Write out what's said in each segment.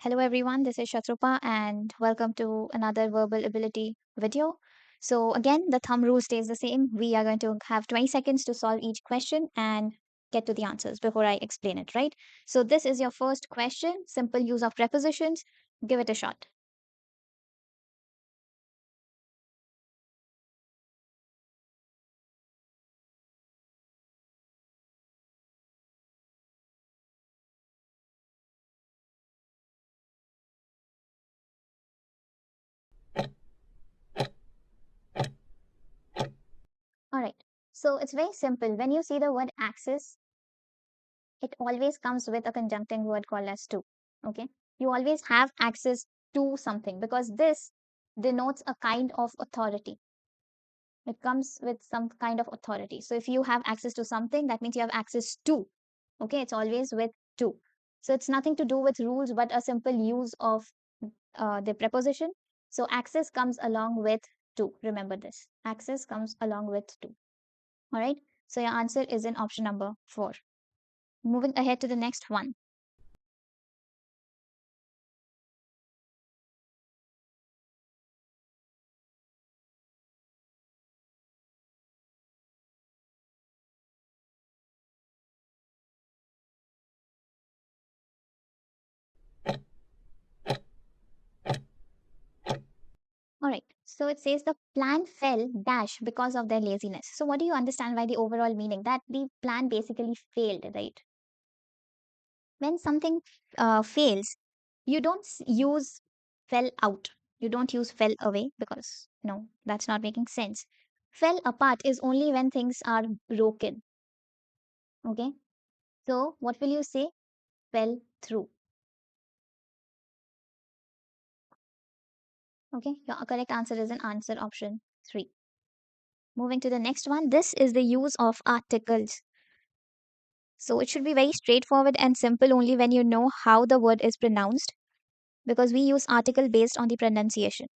Hello everyone, this is Shatrupa and welcome to another verbal ability video. So again, the thumb rule stays the same. We are going to have 20 seconds to solve each question and get to the answers before I explain it, right? So this is your first question, simple use of prepositions. Give it a shot. All right. So it's very simple. When you see the word axis, it always comes with a conjuncting word called as to. Okay. You always have access to something because this denotes a kind of authority. It comes with some kind of authority. So if you have access to something, that means you have access to. Okay, it's always with to. So it's nothing to do with rules, but a simple use of the preposition. So access comes along with to. Remember this. Access comes along with to. All right. So your answer is in option number 4. Moving ahead to the next one. All right. So it says the plan fell dash because of their laziness. So what do you understand by the overall meaning? That the plan basically failed, right? When something fails, you don't use fell out. You don't use fell away because no, that's not making sense. Fell apart is only when things are broken. Okay. So what will you say? Fell through. Okay. Your correct answer is an answer option 3. Moving to the next one. This is the use of articles. So it should be very straightforward and simple only when you know how the word is pronounced because we use article based on the pronunciation.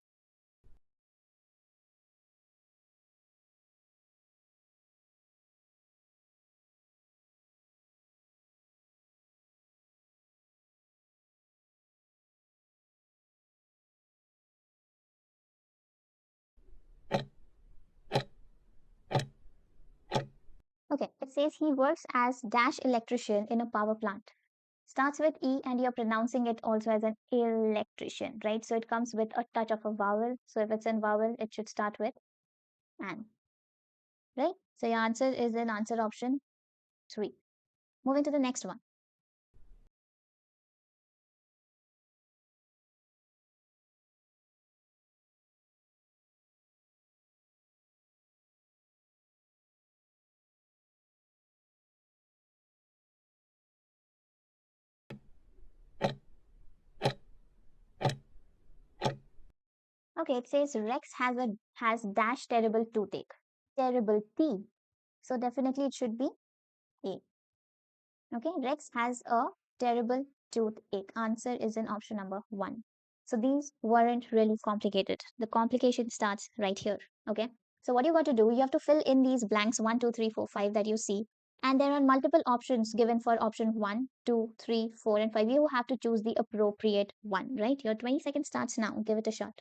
Okay, it says he works as dash electrician in a power plant. Starts with E and you're pronouncing it also as an electrician, right? So it comes with a touch of a vowel. So if it's in vowel, it should start with an, right? So your answer is in answer option 3. Moving to the next one. Okay, it says Rex has dash terrible toothache. Terrible T. So definitely it should be A. Okay, Rex has a terrible toothache. Answer is in option number 1. So these weren't really complicated. The complication starts right here. Okay, so what you got to do, you have to fill in these blanks 1, 2, 3, 4, 5 that you see. And there are multiple options given for option 1, 2, 3, 4, and 5. You have to choose the appropriate one, right? Your 20 seconds starts now. Give it a shot.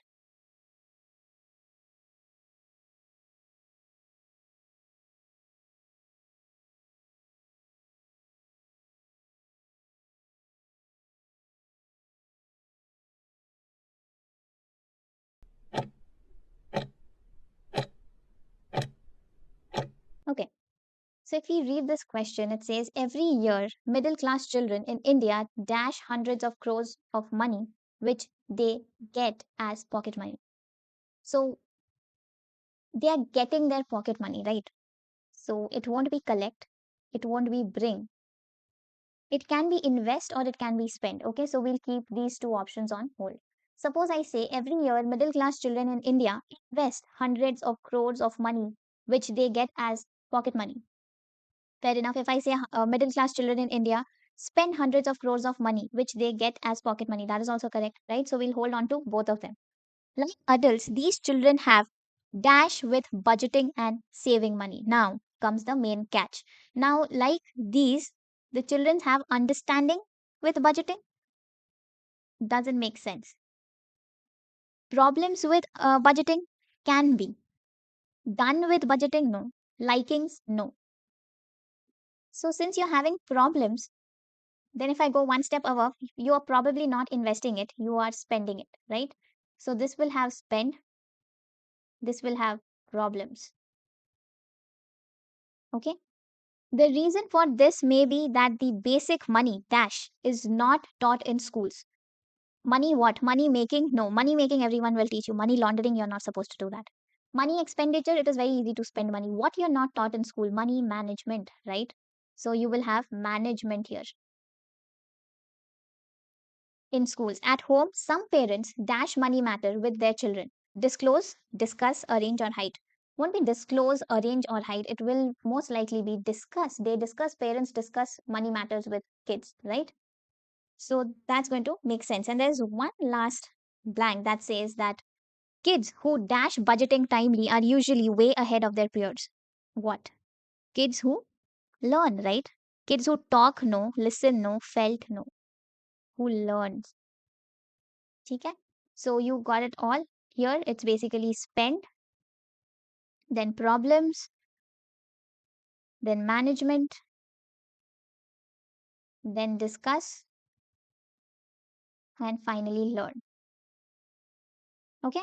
Okay. So if we read this question, it says every year middle class children in India dash hundreds of crores of money which they get as pocket money. So they are getting their pocket money, right? So it won't be collect, it won't be bring. It can be invest or it can be spend. Okay, so we'll keep these two options on hold. Suppose I say every year middle class children in India invest hundreds of crores of money which they get as pocket money. Fair enough. If I say middle class children in India spend hundreds of crores of money, which they get as pocket money, that is also correct, right? So we'll hold on to both of them. Like adults, these children have dash with budgeting and saving money. Now comes the main catch. Now, like these, the children have understanding with budgeting. Doesn't make sense. Problems with budgeting? Can be. Done with budgeting? No. Likings? No. So since you're having problems, then if I go one step above, you are probably not investing it, you are spending it, right? So this will have spend, this will have problems. Okay. The reason for this may be that the basic money dash is not taught in schools. Money what? Money making? No. Money making everyone will teach you. Money laundering, you're not supposed to do that. Money expenditure, it is very easy to spend money. What you're not taught in school? Money management, right? So you will have management here. In schools, at home, some parents dash money matter with their children. Disclose, discuss, arrange, or hide. Won't be disclose, arrange, or hide. It will most likely be discuss. They discuss, parents discuss money matters with kids, right? So that's going to make sense. And there's one last blank that says that kids who dash budgeting timely are usually way ahead of their peers. What? Kids who learn, right? Kids who talk, no. Listen, no. Felt, no. Who learns. Okay? So you got it all here. It's basically spend, then problems, then management, then discuss, and finally learn. Okay?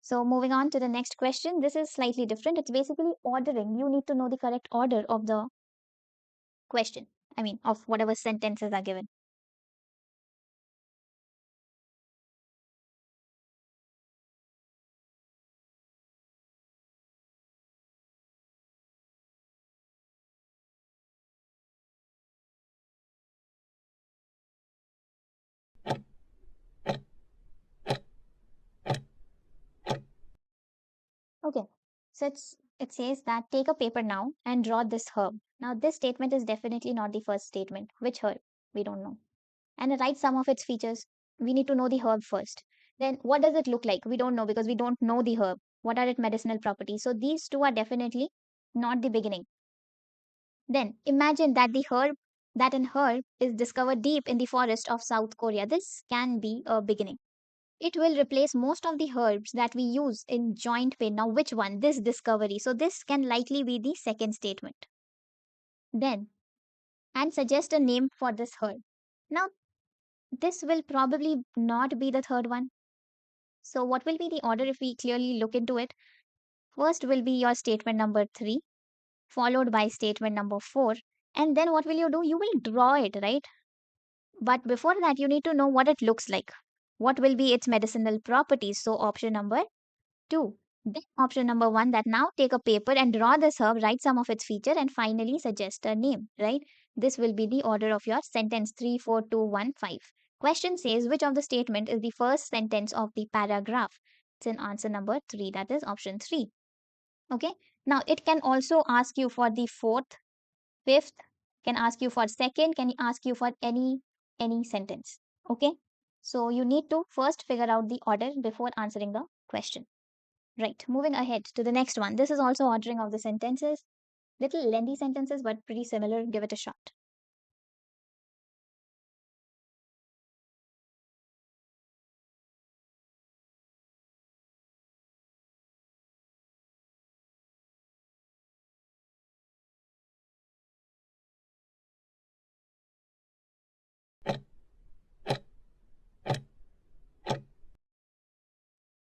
So moving on to the next question. This is slightly different. It's basically ordering. You need to know the correct order of the question. I mean, of whatever sentences are given. Okay. So it says that take a paper now and draw this herb. Now this statement is definitely not the first statement. Which herb? We don't know. And write some of its features. We need to know the herb first. Then what does it look like? We don't know because we don't know the herb. What are its medicinal properties? So these two are definitely not the beginning. Then imagine that an herb is discovered deep in the forest of South Korea. This can be a beginning. It will replace most of the herbs that we use in joint pain. Now which one? This discovery. So this can likely be the second statement. Then and suggest a name for this herb. Now this will probably not be the third one. So, what will be the order if we clearly look into it? First will be your statement number 3, followed by statement number 4. And then what will you do? You will draw it, right? But before that, you need to know what it looks like. What will be its medicinal properties? So, option number 2. Then option number 1, that now take a paper and draw this herb, write some of its feature, and finally suggest a name, right? This will be the order of your sentence 3, 4, 2, 1, 5. Question says which of the statement is the first sentence of the paragraph? It's in answer number 3, that is option 3. Okay. Now it can also ask you for the fourth, fifth, can ask you for second, can ask you for any sentence. Okay. So you need to first figure out the order before answering the question. Right, moving ahead to the next one. This is also ordering of the sentences. Little lengthy sentences, but pretty similar. Give it a shot.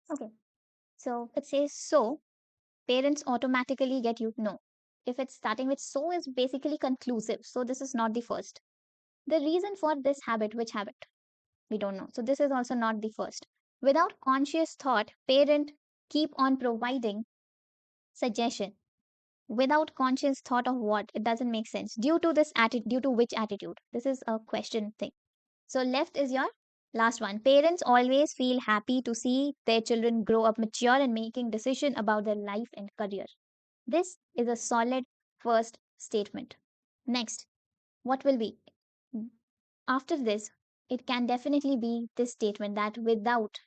Okay, so it says so. Parents automatically get you. No. If it's starting with so is basically conclusive. So this is not the first. The reason for this habit, which habit? We don't know. So this is also not the first. Without conscious thought, parent keep on providing suggestion. Without conscious thought of what? It doesn't make sense. Due to this attitude, due to which attitude? This is a question thing. So left is your last one. Parents always feel happy to see their children grow up mature and making decision about their life and career. This is a solid first statement. Next, what will be? After this, it can definitely be this statement that without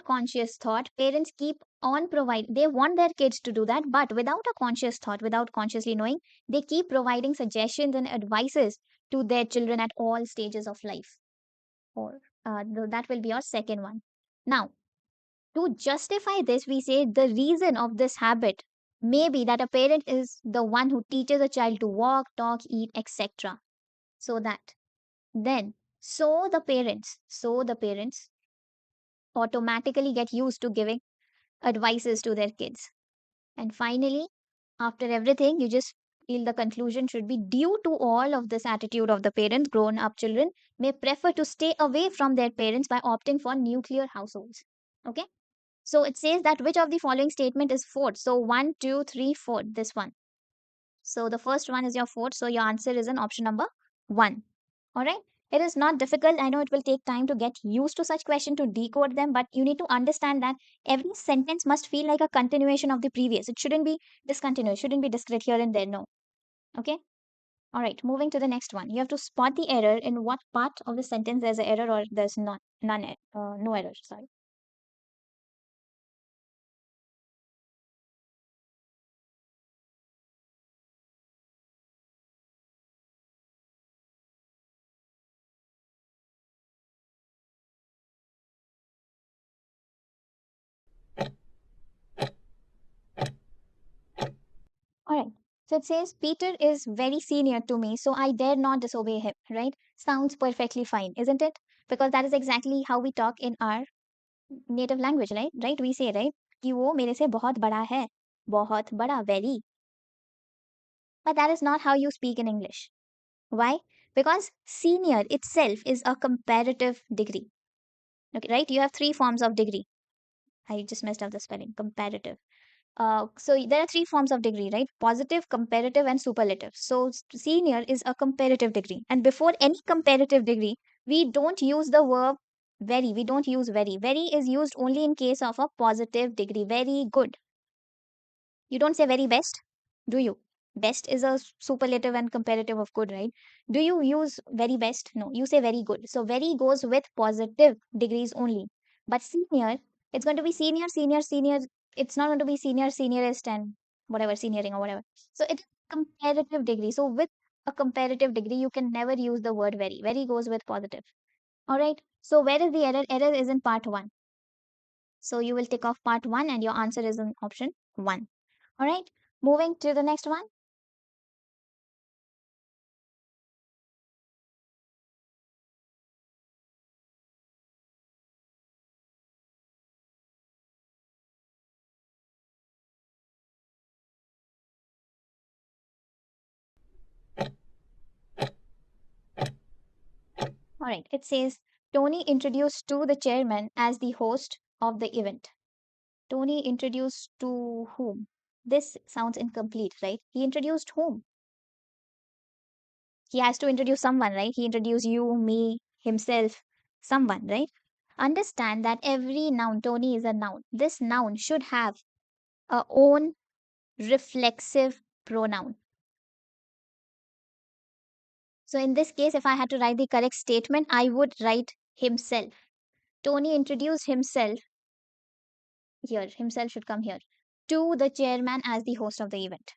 conscious thought, parents keep on providing, they want their kids to do that, but without a conscious thought, without consciously knowing, they keep providing suggestions and advices to their children at all stages of life. Or that will be your second one. Now, to justify this, we say the reason of this habit may be that a parent is the one who teaches a child to walk, talk, eat, etc. So that then, so the parents automatically get used to giving advices to their kids. And finally, after everything, you just feel the conclusion should be due to all of this attitude of the parents, grown up children may prefer to stay away from their parents by opting for nuclear households. Okay. So it says that which of the following statement is fourth? So one, two, three, four. This one. So the first one is your fourth. So your answer is an option number one. All right. It is not difficult. I know it will take time to get used to such question to decode them, but you need to understand that every sentence must feel like a continuation of the previous. It shouldn't be discontinuous, shouldn't be discrete here and there. No. Okay. All right. Moving to the next one. You have to spot the error in what part of the sentence there's an error or there's not no error. Sorry. All right. So it says Peter is very senior to me, so I dare not disobey him, right? Sounds perfectly fine, isn't it? Because that is exactly how we talk in our native language, right? Right? We say, right? कि वो मेरे से बहुत बड़ा है. बहुत बड़ा, very. But that is not how you speak in English. Why? Because senior itself is a comparative degree. Okay, right? You have three forms of degree. I just messed up the spelling. Comparative. So there are three forms of degree, right? Positive, comparative, and superlative. So senior is a comparative degree. And before any comparative degree, we don't use the verb very. We don't use very. Very is used only in case of a positive degree. Very good. You don't say very best, do you? Best is a superlative and comparative of good, right? Do you use very best? No, you say very good. So very goes with positive degrees only. But senior, it's going to be senior, senior, senior. It's not going to be senior, seniorist, and whatever, senioring or whatever. So it's comparative degree. So with a comparative degree, you can never use the word very. Very goes with positive. All right. So where is the error? Error is in part one. So you will tick off part one and your answer is in option one. All right, moving to the next one. All right, it says Tony introduced to the chairman as the host of the event. Tony introduced to whom? This sounds incomplete, right? He introduced whom? He has to introduce someone, right? He introduced you, me, himself, someone, right? Understand that every noun, Tony is a noun. This noun should have a own reflexive pronoun. So in this case, if I had to write the correct statement, I would write himself. Tony introduced himself here, himself should come here, to the chairman as the host of the event.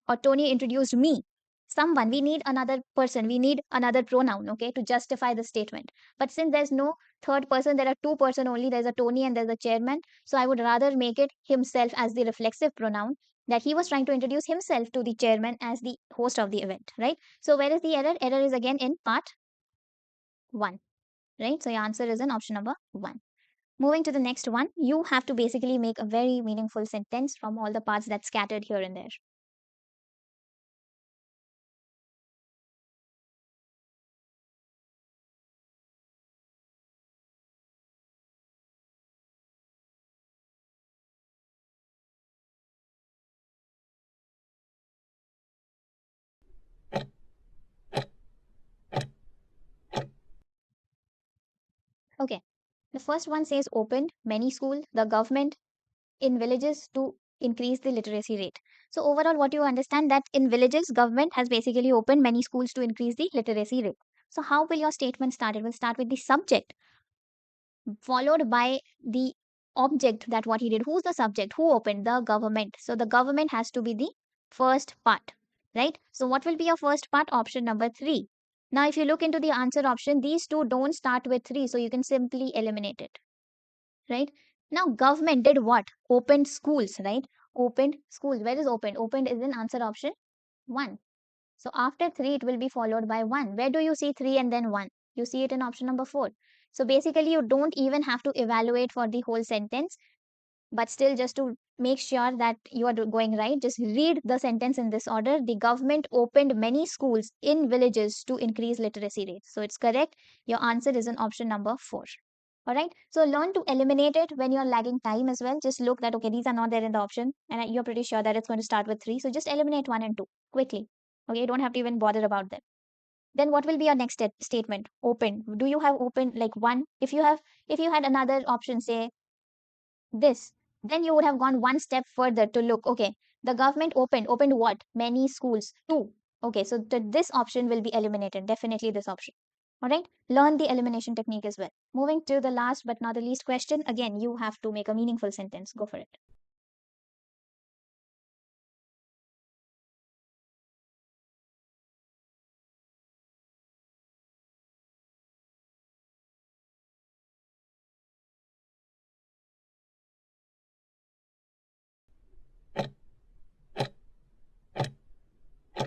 Or Tony introduced me, someone. We need another person, we need another pronoun, okay, to justify the statement. But since there's no third person, there are two person only, there's a Tony and there's a chairman. So I would rather make it himself as the reflexive pronoun, that he was trying to introduce himself to the chairman as the host of the event, right? So where is the error? Error is again in part one, right? So your answer is in option number one. Moving to the next one, you have to basically make a very meaningful sentence from all the parts that's scattered here and there. Okay. The first one says opened many schools, the government in villages to increase the literacy rate. So overall, what you understand that in villages, government has basically opened many schools to increase the literacy rate. So how will your statement start? It will start with the subject, followed by the object that what he did. Who's the subject? Who opened? The government. So the government has to be the first part, right? So what will be your first part? Option number three. Now, if you look into the answer option, these two don't start with 3, so you can simply eliminate it, right? Now, government did what? Opened schools, right? Opened schools. Where is opened? Opened is in answer option 1. So after 3, it will be followed by 1. Where do you see 3 and then 1? You see it in option number 4. So basically, you don't even have to evaluate for the whole sentence, but still, just to make sure that you are going right, just read the sentence in this order. The government opened many schools in villages to increase literacy rates. So it's correct. Your answer is in option number 4. All right. So learn to eliminate it when you're lagging time as well. Just look that, okay, these are not there in the option, and you're pretty sure that it's going to start with 3. So just eliminate 1 and 2 quickly. Okay. You don't have to even bother about them. Then what will be your next statement? Open. Do you have open like 1? If you had another option, say this, then you would have gone one step further to look, okay, the government opened what? Many schools. 2. Okay, so this option will be eliminated. Definitely this option. All right, learn the elimination technique as well. Moving to the last but not the least question. Again, you have to make a meaningful sentence. Go for it.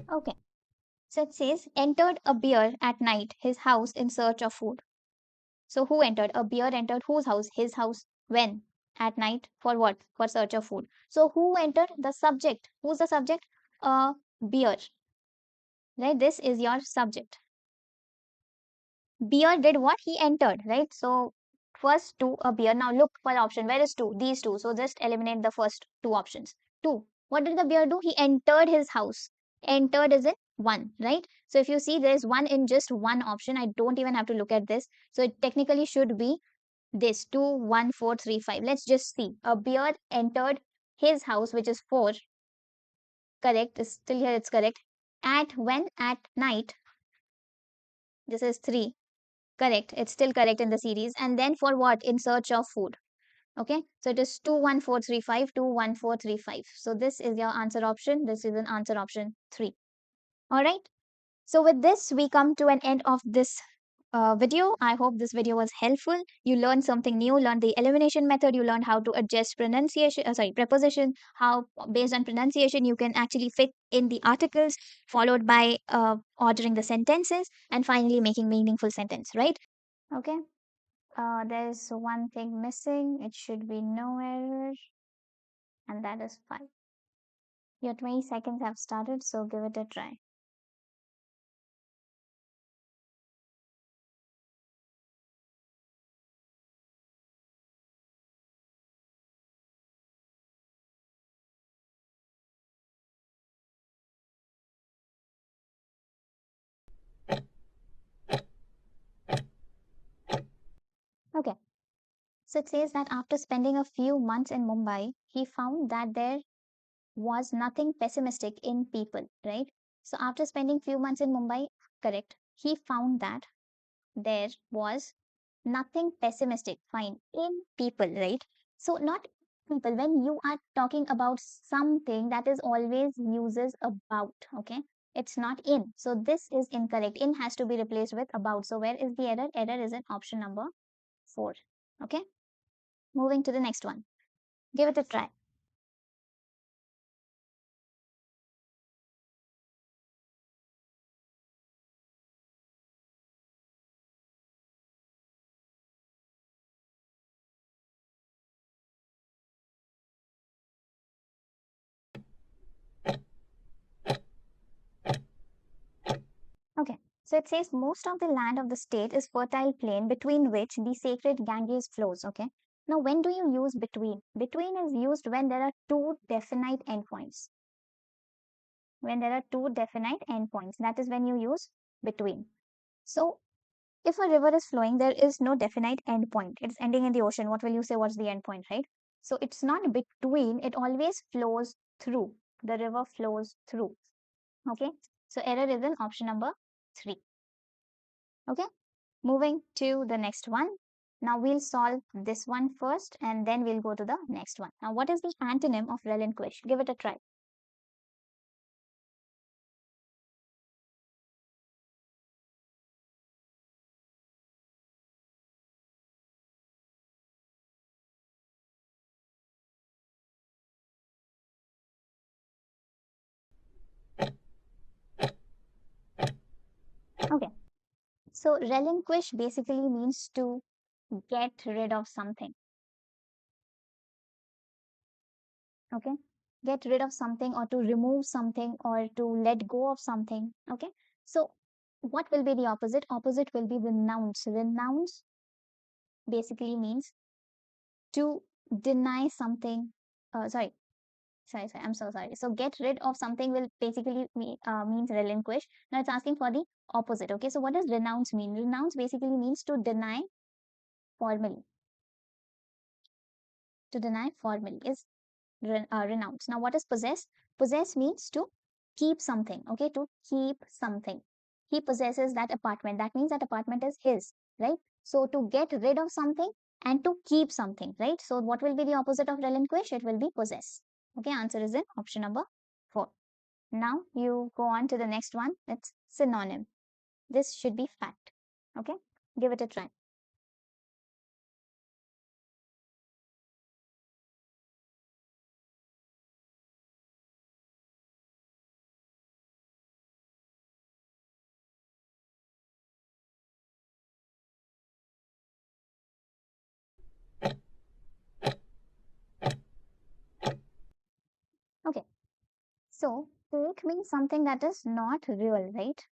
Okay, so it says entered a bear at night his house in search of food. So who entered? A bear entered whose house? His house. When? At night. For what? For search of food. So who entered? The subject. Who's the subject? A bear. Right? This is your subject. Beer did what? He entered, right? So first two, a beer. Now look for the option. Where is two? These two. So just eliminate the first two options. Two. What did the beer do? He entered his house. Entered is in 1, right? So if you see there is 1 in just one option, I don't even have to look at this. So it technically should be this 2, 1, 4, 3, 5. Let's just see. A beer entered his house, which is 4. Correct. Still here it's correct. At when? At night. This is 3. Correct. It's still correct in the series. And then for what? In search of food. Okay. So it is 21435, 21435. So this is your answer option. This is an answer option 3. All right. So with this, we come to an end of this video. I hope this video was helpful. You learned something new, learned the elimination method, you learned how to adjust pronunciation, preposition, how based on pronunciation you can actually fit in the articles, followed by ordering the sentences, and finally making meaningful sentence, right? Okay. There's one thing missing. It should be no error, and that is 5. Your 20 seconds have started, so give it a try. Okay. So it says that after spending a few months in Mumbai, he found that there was nothing pessimistic in people, right? So after spending few months in Mumbai, correct, he found that there was nothing pessimistic, fine, in people, right? So not people, when you are talking about something, that is always uses about, okay? It's not in. So this is incorrect. In has to be replaced with about. So where is the error? Error is in option number 4. Okay. Moving to the next one. Give it a try. Okay, so it says most of the land of the state is fertile plain between which the sacred Ganges flows. Okay, now when do you use between? Between is used when there are two definite endpoints. When there are two definite endpoints, that is when you use between. So if a river is flowing, there is no definite endpoint. It's ending in the ocean. What will you say? What's the endpoint, right? So it's not between, it always flows through. The river flows through. Okay, so error is in option number 3. Okay, moving to the next one. Now we'll solve this one first and then we'll go to the next one. Now, what is the antonym of relinquish? Give it a try. So relinquish basically means to get rid of something. Okay, get rid of something or to remove something or to let go of something. Okay, so what will be the opposite? Opposite will be renounce. Renounce basically means to deny something. Sorry, I'm so sorry. So get rid of something will basically means relinquish. Now it's asking for the opposite. Okay, so what does renounce mean? Renounce basically means to deny formally. To deny formally is renounce. Now, what is possess? Possess means to keep something. Okay, to keep something. He possesses that apartment. That means that apartment is his, right? So to get rid of something and to keep something, right? So what will be the opposite of relinquish? It will be possess. Okay, answer is in option number 4. Now you go on to the next one. It's synonym. This should be fact. Okay, give it a try. Okay, so fake means something that is not real, right?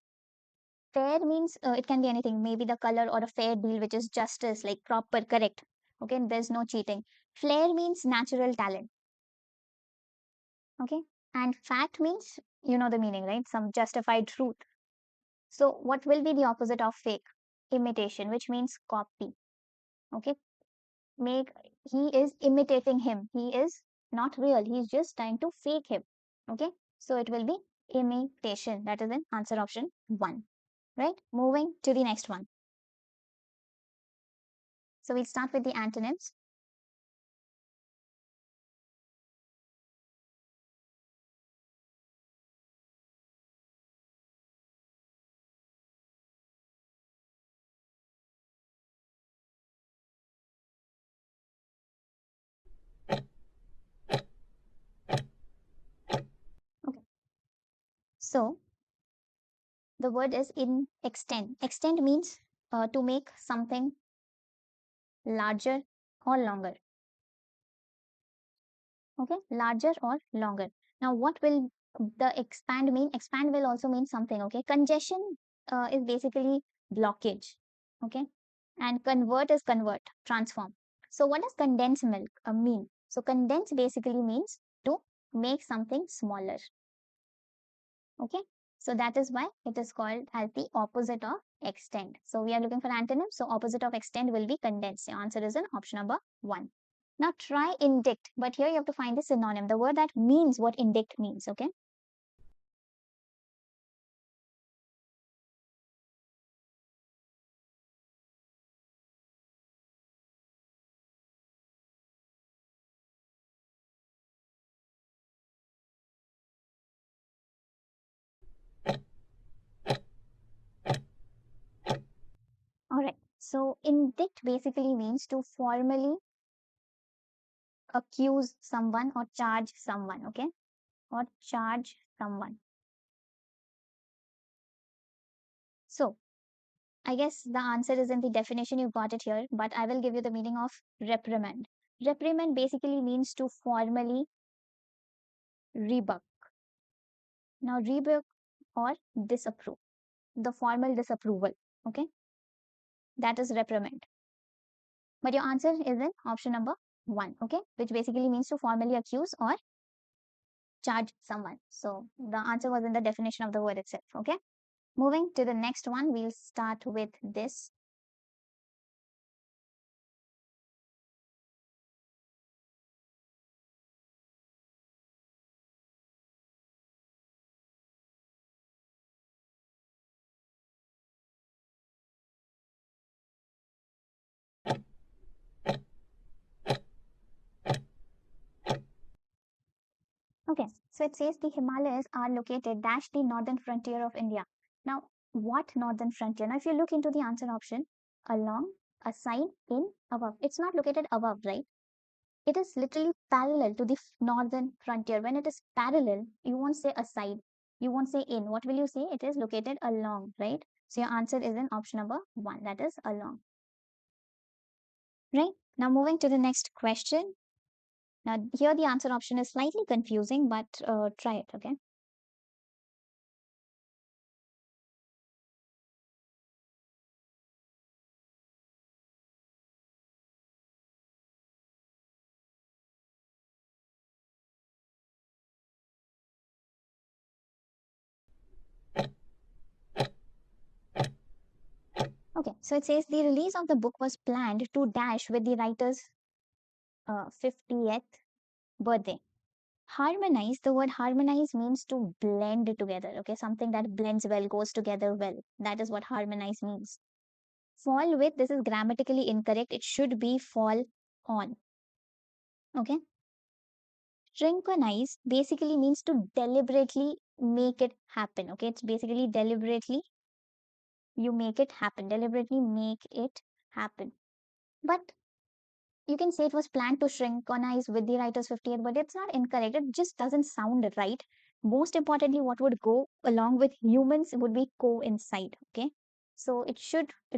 Fair means it can be anything, maybe the color or a fair deal, which is justice, like proper, correct. Okay, there's no cheating. Flair means natural talent. Okay, and fact means you know the meaning, right? Some justified truth. So, what will be the opposite of fake? Imitation, which means copy. Okay, make he is imitating him. He is not real. He's just trying to fake him. Okay, so it will be imitation. That is an answer option 1. Right, moving to the next one. So we'll start with the antonyms. Okay. So the word is in extend. Extend means to make something larger or longer. Okay, larger or longer. Now, what will the expand mean? Expand will also mean something. Okay, congestion is basically blockage. Okay, and convert is convert, transform. So, what does condensed milk mean? So, condense basically means to make something smaller. Okay, so that is why it is called as the opposite of extend. So we are looking for antonyms, so opposite of extend will be condense. The answer is in option number 1. Now try indict, but here you have to find the synonym, the word that means what indict means. Okay, all right, so indict basically means to formally accuse someone or charge someone. Okay, or charge someone. So I guess the answer is in the definition, you got it here, but I will give you the meaning of reprimand. Reprimand basically means to formally rebuke. Now, rebuke or disapprove, the formal disapproval. Okay, that is reprimand. But your answer is in option number 1. Okay, which basically means to formally accuse or charge someone. So the answer was in the definition of the word itself. Okay, moving to the next one, we'll start with this. Okay, so it says the Himalayas are located dash the northern frontier of India. Now, what northern frontier? Now, if you look into the answer option, along, aside, in, above, it's not located above, right? It is literally parallel to the northern frontier. When it is parallel, you won't say aside, You won't say in. What will you say? It is located along, right? So your answer is in option number 1, that is along. Right? Now moving to the next question. Now here the answer option is slightly confusing, but try it, okay? Okay, so it says the release of the book was planned to dash with the writer's 50th birthday. Harmonize, the word harmonize means to blend together, okay? Something that blends well, goes together well. That is what harmonize means. Fall with, this is grammatically incorrect. It should be fall on, okay? Synchronize basically means to deliberately make it happen, okay? It's basically deliberately you make it happen, deliberately make it happen. But you can say it was planned to synchronize with the writer's 50th, but it's not incorrect. It just doesn't sound right. Most importantly, what would go along with humans would be coincide. Okay. So it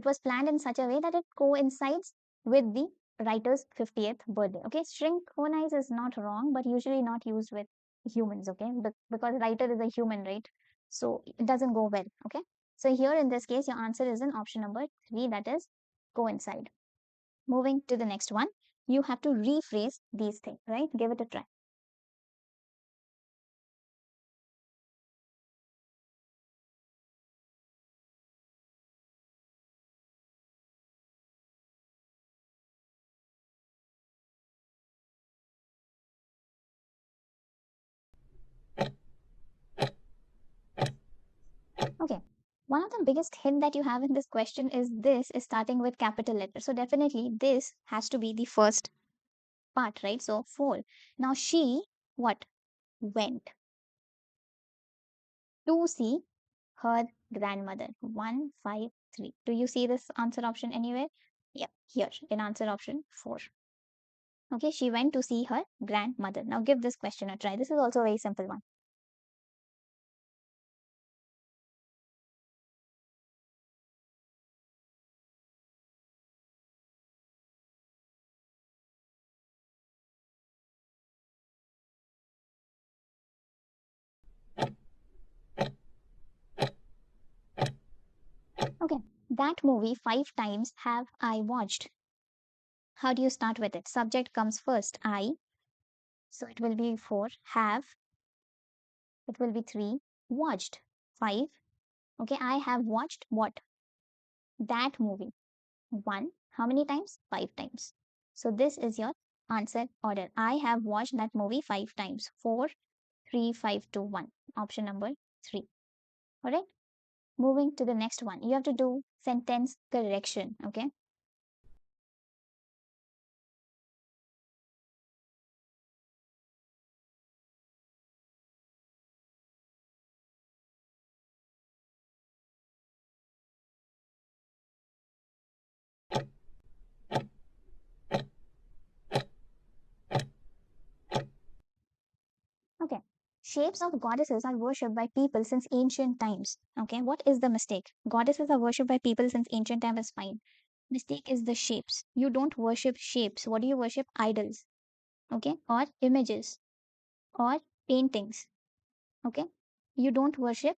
was planned in such a way that it coincides with the writer's 50th birthday. Okay. Synchronize is not wrong, but usually not used with humans. Okay. Because writer is a human, right? So it doesn't go well. Okay. So here in this case, your answer is in option number 3, that is coincide. Moving to the next one, you have to rephrase these things, right? Give it a try. Okay. One of the biggest hint that you have in this question is this is starting with capital letter. So definitely this has to be the first part, right? So 4. Now she, what? Went to see her grandmother. 1, 5, 3. Do you see this answer option anywhere? Yeah, here in answer option 4. Okay, she went to see her grandmother. Now give this question a try. This is also a very simple one. Okay, that movie 5 times have I watched. How do you start with it? Subject comes first, I. So it will be 4. Have, it will be 3. Watched, 5. Okay, I have watched what? That movie. 1. How many times? 5 times. So this is your answer order. I have watched that movie 5 times. 4, 3, 5, 2, 1. Option number 3. Alright, moving to the next one. You have to do sentence correction. Okay. Okay. Shapes of goddesses are worshipped by people since ancient times. Okay. What is the mistake? Goddesses are worshipped by people since ancient times is fine. Mistake is the shapes. You don't worship shapes. What do you worship? Idols. Okay. Or images or paintings. Okay. You don't worship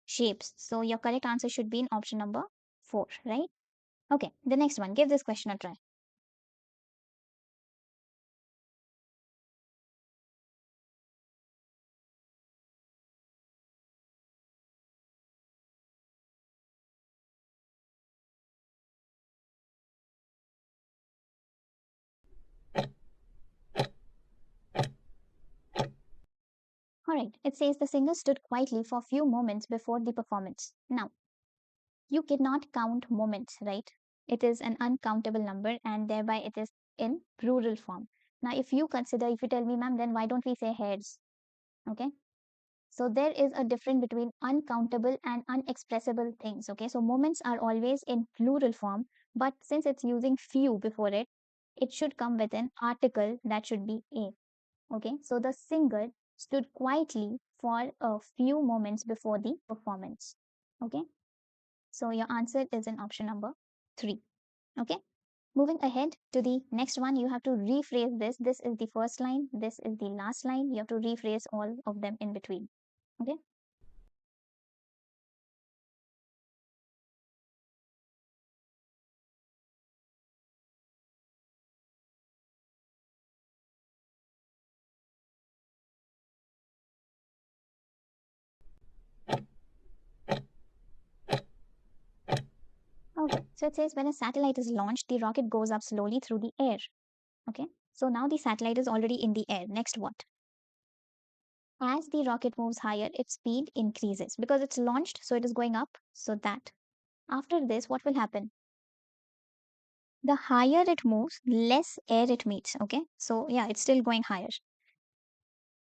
shapes. So your correct answer should be in option number 4, right? Okay. The next one. Give this question a try. All right. It says the singer stood quietly for a few moments before the performance. Now, you cannot count moments, right? It is an uncountable number and thereby it is in plural form. Now, if you consider, if you tell me, ma'am, then why don't we say heads? Okay. So there is a difference between uncountable and unexpressible things. Okay. So moments are always in plural form, but since it's using few before it, it should come with an article that should be a. Okay. So the singer stood quietly for a few moments before the performance. Okay, so your answer is in option number 3. Okay, moving ahead to the next one, you have to rephrase this. This is the first line, this is the last line. You have to rephrase all of them in between. Okay. Okay, so it says when a satellite is launched, the rocket goes up slowly through the air. Okay, so now the satellite is already in the air. Next, what? As the rocket moves higher, its speed increases because it's launched, so it is going up. So that after this, what will happen? The higher it moves, less air it meets. Okay, so yeah, it's still going higher.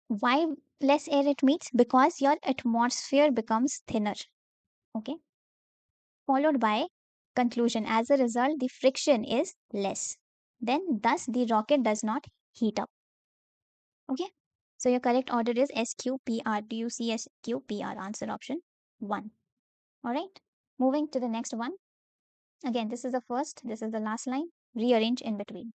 Why less air it meets? Because your atmosphere becomes thinner. Okay, followed by conclusion. As a result, the friction is less. Then, thus, the rocket does not heat up. Okay. So your correct order is SQPR. Do you see SQPR? Answer option 1. All right. Moving to the next one. Again, this is the first, this is the last line. Rearrange in between.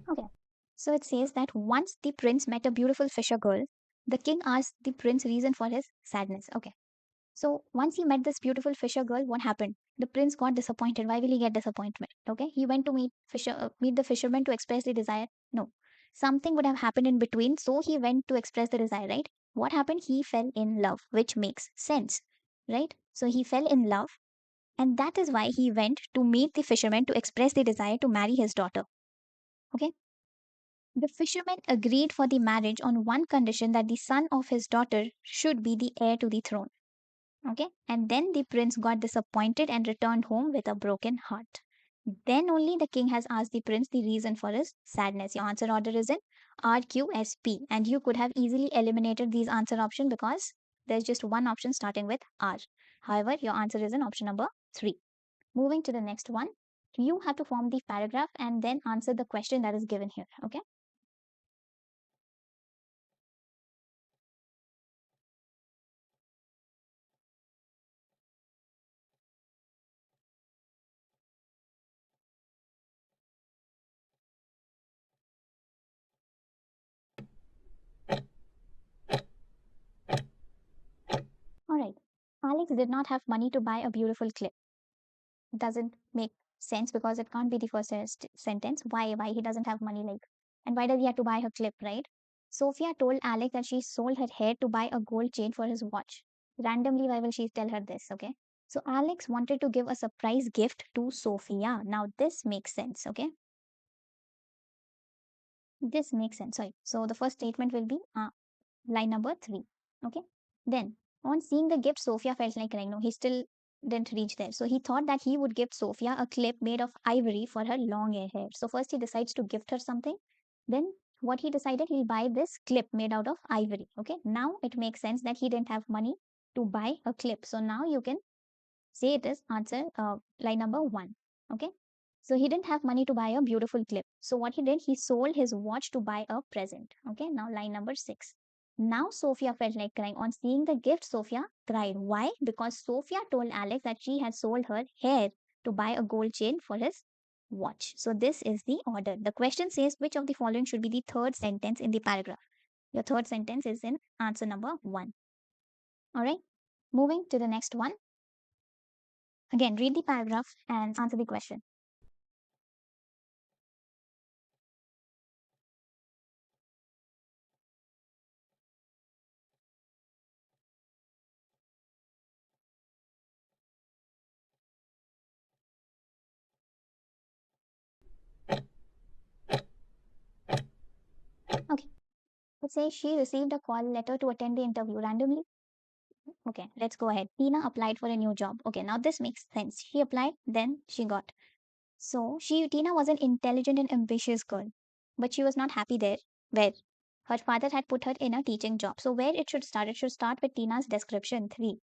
Okay. So it says that once the prince met a beautiful fisher girl, the king asked the prince reason for his sadness. Okay. So once he met this beautiful fisher girl, what happened? The prince got disappointed. Why will he get disappointment? Okay, he went to meet the fisherman to express the desire. No, something would have happened in between, so he went to express the desire. Right? What happened? He fell in love, which makes sense, right? So he fell in love, and that is why he went to meet the fisherman to express the desire to marry his daughter. Okay, the fisherman agreed for the marriage on one condition that the son of his daughter should be the heir to the throne. Okay, and then the prince got disappointed and returned home with a broken heart. Then only the king has asked the prince the reason for his sadness. Your answer order is in RQSP, and you could have easily eliminated these answer options because there's just one option starting with R. However, your answer is in option number 3. Moving to the next one, you have to form the paragraph and then answer the question that is given here. Okay. All right. Alex did not have money to buy a beautiful clip. Doesn't make sense because it can't be the first sentence. Why he doesn't have money, like, and why does he have to buy her clip, right? Sophia told Alex that she sold her hair to buy a gold chain for his watch. Randomly, why will she tell her this? Okay, so Alex wanted to give a surprise gift to Sophia. Now this makes sense. Okay, this makes sense. Sorry, so the first statement will be line number 3. Okay. Then, on seeing the gift, Sophia felt like crying. No, he still didn't reach there. So he thought that he would gift Sophia a clip made of ivory for her long hair. So first he decides to gift her something. Then what he decided, he'll buy this clip made out of ivory. Okay. Now it makes sense that he didn't have money to buy a clip. So now you can say it is answer line number 1. Okay. So he didn't have money to buy a beautiful clip. So what he did, he sold his watch to buy a present. Okay. Now line number 6. Now Sophia felt like crying. On seeing the gift, Sophia cried. Why? Because Sophia told Alex that she had sold her hair to buy a gold chain for his watch. So this is the order. The question says which of the following should be the third sentence in the paragraph. Your third sentence is in answer number 1. All right. Moving to the next one. Again, read the paragraph and answer the question. Okay. It says she received a call letter to attend the interview randomly. Okay, let's go ahead. Tina applied for a new job. Okay, now this makes sense. She applied, then she got. So Tina was an intelligent and ambitious girl. but she was not happy there. Where? Her father had put her in a teaching job. So where it should start? It should start with Tina's description 3.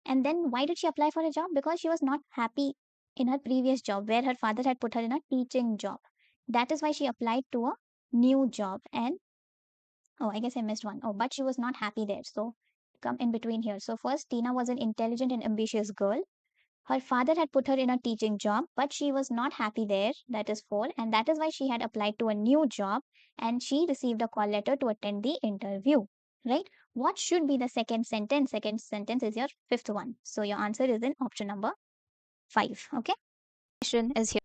And then why did she apply for a job? Because she was not happy in her previous job where her father had put her in a teaching job. That is why she applied to a new job. And oh, I guess I missed one. Oh, but she was not happy there. So come in between here. So first, Tina was an intelligent and ambitious girl. Her father had put her in a teaching job, but she was not happy there. That is 4. And that is why she had applied to a new job and she received a call letter to attend the interview. Right? What should be the second sentence? Second sentence is your fifth one. So your answer is in option number 5. Okay? Question is here.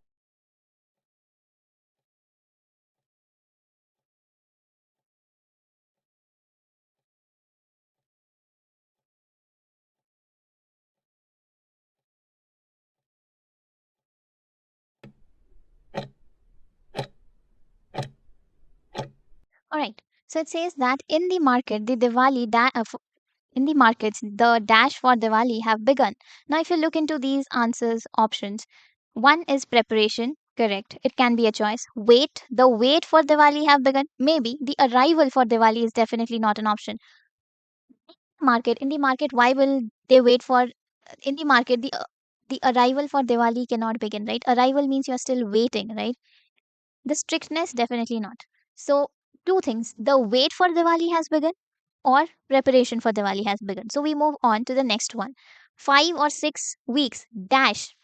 All right. So it says that in the market, the in the markets, the dash for Diwali have begun. Now, if you look into these answers options, one is preparation. Correct. It can be a choice. Wait. The wait for Diwali have begun. Maybe the arrival for Diwali is definitely not an option. Market. In the market, why will they wait for? In the market, the arrival for Diwali cannot begin, right? Arrival means you're still waiting, right? The strictness, definitely not. So, two things. The wait for Diwali has begun or preparation for Diwali has begun. So, we move on to the next one. 5 or 6 weeks dash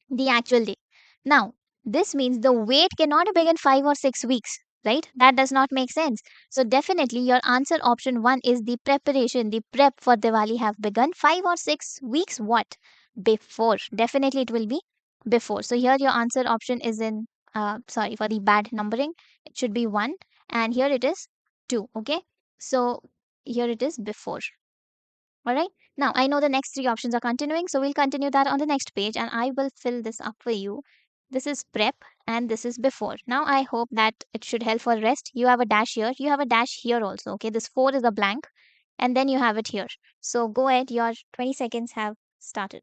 the actual day. Now, this means the wait cannot begin 5 or 6 weeks, right? That does not make sense. So, definitely your answer option 1 is the preparation, the prep for Diwali have begun 5 or 6 weeks. What? Before. Definitely it will be before. So, here your answer option is in, sorry for the bad numbering, it should be 1, and here it is 2. Okay. So, here it is before. All right. Now, I know the next three options are continuing, so we'll continue that on the next page and I will fill this up for you. This is prep and this is before. Now, I hope that it should help for rest. You have a dash here, you have a dash here also. Okay, this 4 is a blank and then you have it here. So, go ahead, your 20 seconds have started.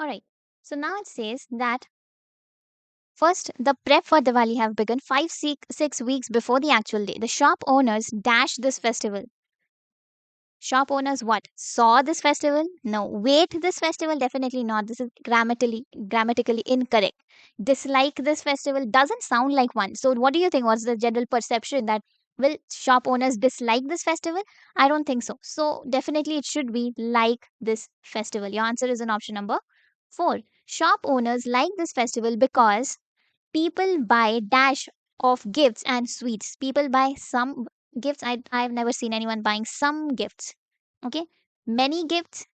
All right. So, now it says that first, the prep for Diwali have begun 5 6 weeks before the actual day. The shop owners dash this festival. Shop owners what? Saw this festival? No. Wait this festival? Definitely not. This is grammatically incorrect. Dislike this festival doesn't sound like one. So what do you think? What's the general perception that will shop owners dislike this festival? I don't think so. So definitely it should be like this festival. Your answer is in option number 4. Shop owners like this festival because people buy dash of gifts and sweets. People buy some gifts. I've never seen anyone buying some gifts. Okay. Many gifts,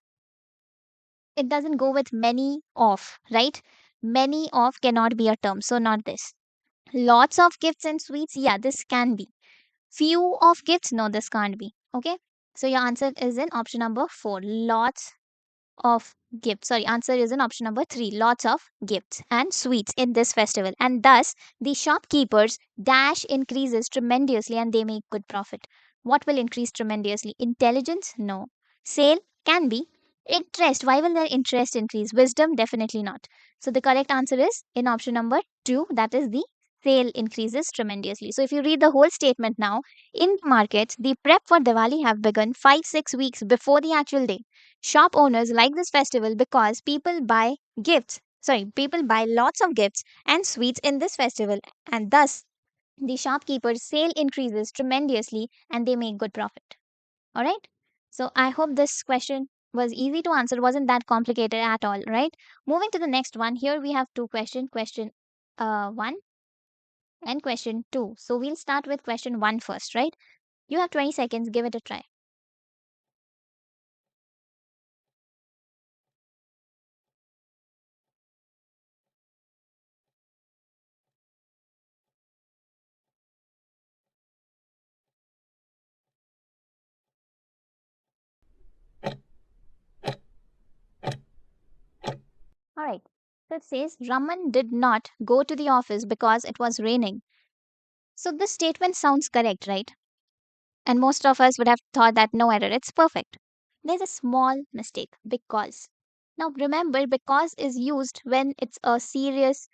it doesn't go with many of, right? Many of cannot be a term. So not this. Lots of gifts and sweets. Yeah, this can be. Few of gifts. No, this can't be. Okay. So your answer is in option number 4. Lots of gifts. Sorry, answer is in option number 3. Lots of gifts and sweets in this festival. And thus, the shopkeepers' dash increases tremendously and they make good profit. What will increase tremendously? Intelligence? No. Sale? Can be. Interest? Why will their interest increase? Wisdom? Definitely not. So the correct answer is in option number 2. That is the sale increases tremendously. So if you read the whole statement now, in markets, the prep for Diwali have begun 5 6 weeks before the actual day. Shop owners like this festival because people buy lots of gifts and sweets in this festival, and thus the shopkeepers' sale increases tremendously and they make good profit. All right. So I hope this question was easy to answer, wasn't that complicated at all, right? Moving to the next one. Here we have two questions, question 1 and question 2. So we'll start with question 1 first, right? You have 20 seconds, give it a try. All So it says Raman did not go to the office because it was raining. So this statement sounds correct, right? And most of us would have thought that no error, it's perfect. There's a small mistake, because. Now remember, because is used when it's a serious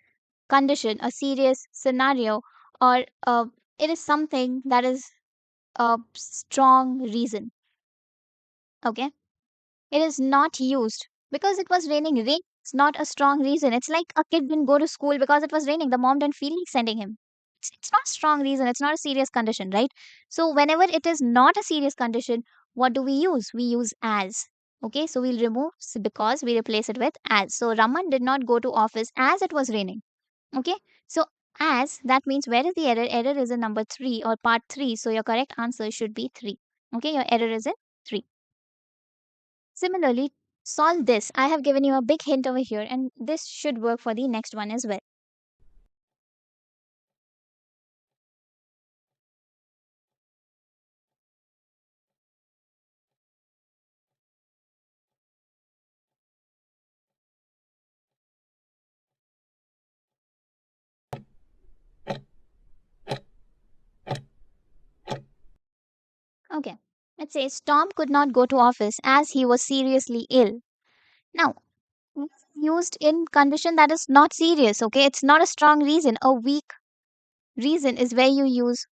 condition, a serious scenario, or it is something that is a strong reason. Okay, it is not used because it was raining. Rain is not a strong reason. It's like a kid didn't go to school because it was raining. The mom didn't feel like sending him. It's not a strong reason. It's not a serious condition, right? So whenever it is not a serious condition, what do we use? We use as. Okay, so we'll remove because, we replace it with as. So Raman did not go to office as it was raining. Okay, so as, that means where is the error? Error is in number 3 or part 3. So your correct answer should be 3. Okay, your error is in 3. Similarly, solve this. I have given you a big hint over here, and this should work for the next one as well. Okay, it says Tom could not go to office as he was seriously ill. Now, it's used in condition that is not serious. Okay, it's not a strong reason. A weak reason is where you use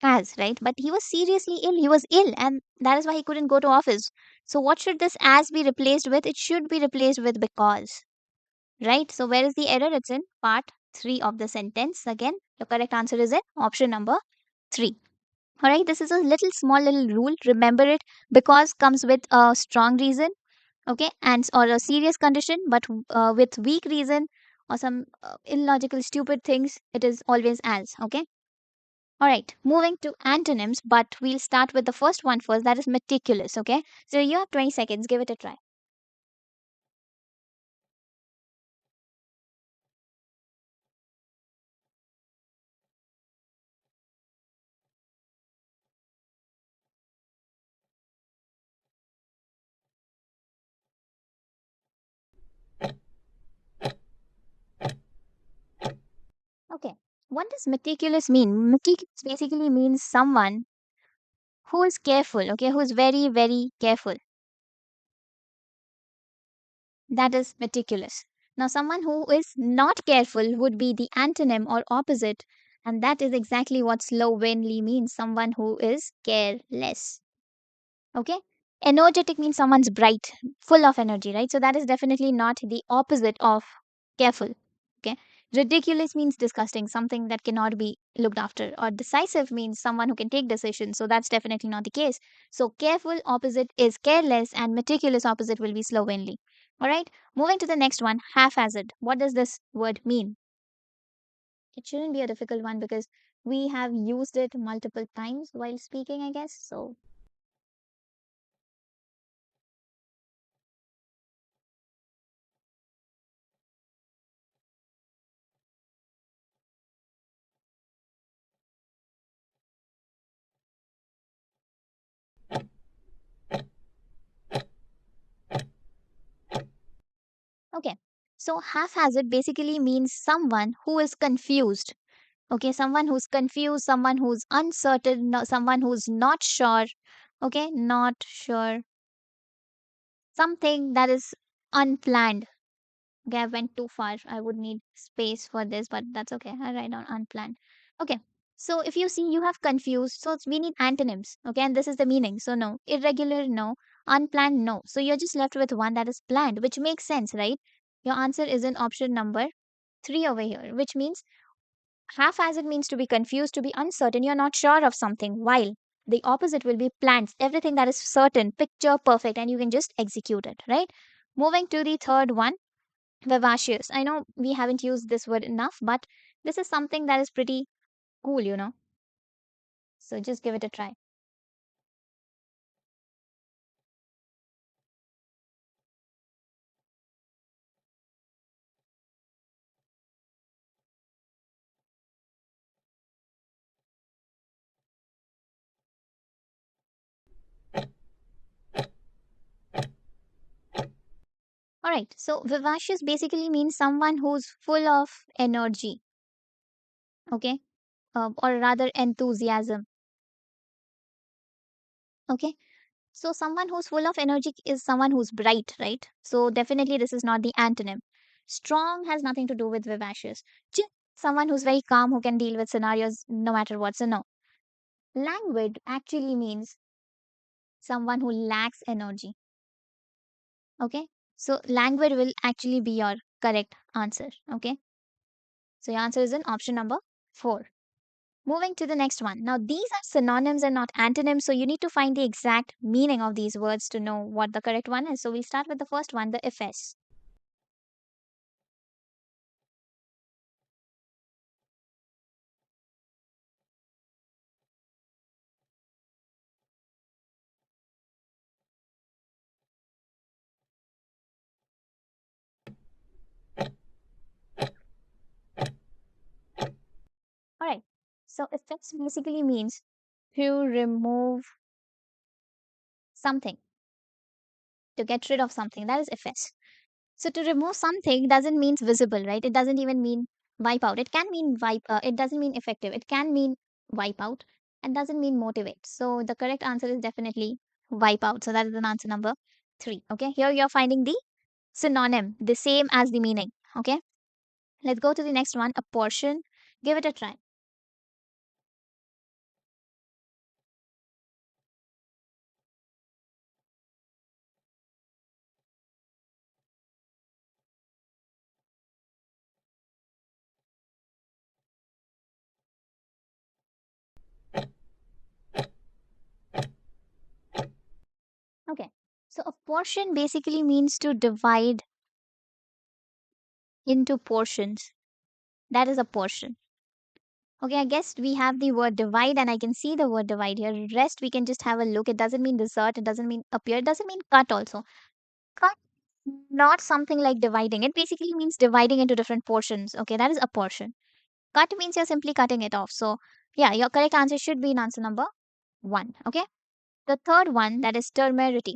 as, right? But he was seriously ill. He was ill, and that is why he couldn't go to office. So, what should this as be replaced with? It should be replaced with because, right? So, where is the error? It's in part 3 of the sentence. Again, the correct answer is in option number 3. All right, this is a little small little rule. Remember it, because comes with a strong reason, okay, and or a serious condition, but with weak reason or some illogical, stupid things, it is always as, okay. All right, moving to antonyms, but we'll start with the first one first, that is meticulous, okay. So you have 20 seconds, give it a try. Okay, what does meticulous mean? Meticulous basically means someone who is careful, okay, who is very, very careful. That is meticulous. Now, someone who is not careful would be the antonym or opposite, and that is exactly what slovenly means, someone who is careless. Okay? Energetic means someone's bright, full of energy, right? So, that is definitely not the opposite of careful. Okay? Ridiculous means disgusting, something that cannot be looked after. Or decisive means someone who can take decisions. So, that's definitely not the case. So, careful opposite is careless, and meticulous opposite will be slovenly. All right, moving to the next one, haphazard. What does this word mean? It shouldn't be a difficult one because we have used it multiple times while speaking, I guess. So, okay. So, haphazard basically means someone who is confused. Okay, someone who's confused, someone who's uncertain, someone who's not sure. Okay, not sure. Something that is unplanned. Okay, I went too far. I would need space for this, but that's okay. I write down unplanned. Okay. So if you see, you have confused. So we need antonyms. Okay, and this is the meaning. So no, irregular, no, unplanned, no. So you're just left with one that is planned, which makes sense, right? Your answer is in option number 3 over here, which means haphazard means to be confused, to be uncertain. You're not sure of something, while the opposite will be planned. Everything that is certain, picture perfect, and you can just execute it, right? Moving to the third one, vivacious. I know we haven't used this word enough, but this is something that is pretty cool. So just give it a try. All Alright, so vivacious basically means someone who's full of energy, okay, or rather enthusiasm, okay. So someone who's full of energy is someone who's bright, right? So definitely this is not the antonym. Strong has nothing to do with vivacious. Chill, someone who's very calm who can deal with scenarios no matter what. So no. Languid actually means someone who lacks energy. Okay. So languid will actually be your correct answer. Okay. So your answer is in option number 4. Moving to the next one. Now, these are synonyms and not antonyms, so you need to find the exact meaning of these words to know what the correct one is. So, we'll start with the first one, the ifs. All right. So, ifs basically means to remove something, to get rid of something. That is ifs. So, to remove something doesn't mean visible, right? It doesn't even mean wipe out. It can mean it doesn't mean effective. It can mean wipe out and doesn't mean motivate. So, the correct answer is definitely wipe out. So, that is an answer number 3. Okay. Here you're finding the synonym, the same as the meaning. Okay. Let's go to the next one, a portion. Give it a try. Okay. So, a portion basically means to divide into portions. That is a portion. Okay, I guess we have the word divide and I can see the word divide here. Rest, we can just have a look. It doesn't mean desert. It doesn't mean appear. It doesn't mean cut also. Cut, not something like dividing. It basically means dividing into different portions. Okay, that is a portion. Cut means you're simply cutting it off. So, yeah, your correct answer should be in answer number 1. Okay. The third one, that is termerity.